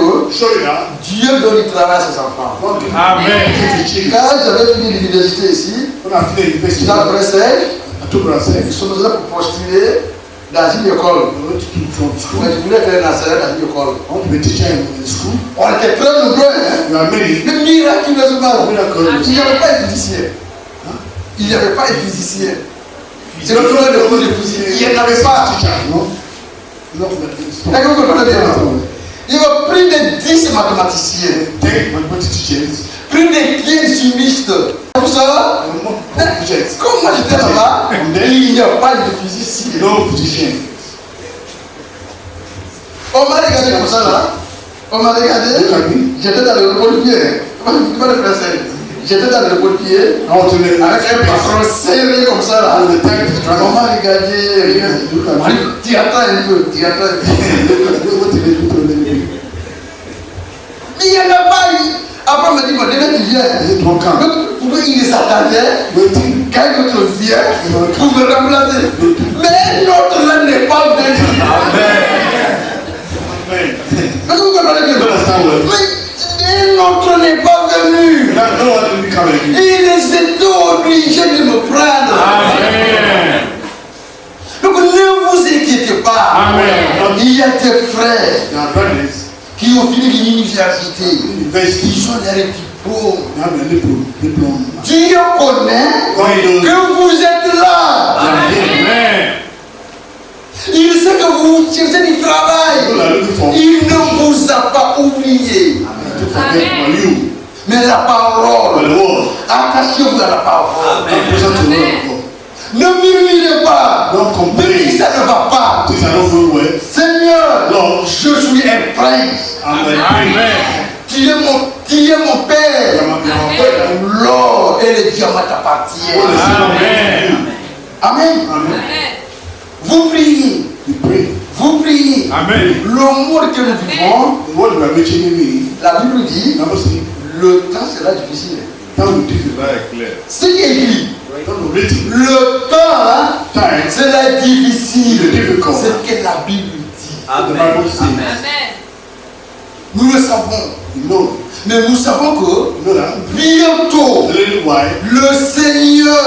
Dieu donne du travail à ses enfants. Amen. Quand j'avais fini l'université ici, j'étais à Bruxelles. Ils sont là pour postuler dans une école. Mais je voulais faire un enseignant dans une école. On était très nombreux. Mais miraculeusement, il n'y avait pas de physicien. Il n'y avait pas de physicien. C'est le problème de cours de physicien. Il n'y en avait pas. Est-ce que vous comprenez bien? Il y avait plus de 10 mathématiciens. Plus de 15 chimistes. Vous savez? Comme moi j'étais là-bas, il n'y a pas de physicien. On m'a regardé comme ça là. On m'a regardé. J'étais dans le repos de pied. Comment le français? J'étais dans le repos de pied. Avec un patron serré comme ça là. On m'a regardé. Tu attends un peu. Mais il n'y en a pas eu. Après, on m'a dit, bon, demain tu viens. Pourquoi il les attendait? Quand l'autre vient, pour me remplacer. Mais l'autre là n'est pas venu. Amen. Est-ce que vous comprenez bien? Mais l'autre n'est pas venu. Ils étaient obligés de me prendre. Amen. Donc ne vous inquiétez pas. Amen. Il y a des frères qui ont fini l'université. Ils ont des diplômes. Dieu connaît que vous êtes là. Amen. Il sait que vous cherchez du travail. Il ne vous a pas oublié. Amen. Mais la parole, attachez-vous à la parole. Amen. Ne murmurez pas. Même si ça ne va pas. Seigneur, je suis un prince. Amen. Tu es mon Tu es mon Père. L'or et le diamant t'appartiennent. Amen. Vous priez. Vous priez. Amen. Le monde que nous vivons, la Bible dit, le temps sera difficile. C'est qui est écrit. Le temps sera difficile. C'est ce que la Bible dit. Amen. Nous le savons. Mais nous savons que bientôt le Seigneur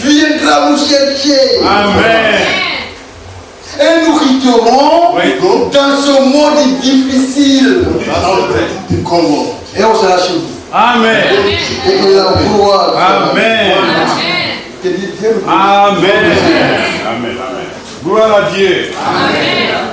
viendra nous chercher. Amen. Et nous quitterons dans ce monde difficile. Et on sera chez vous. Amen. Et que la gloire. Amen. Que Dieu nous Amen. Amen. Gloire à Dieu. Amen.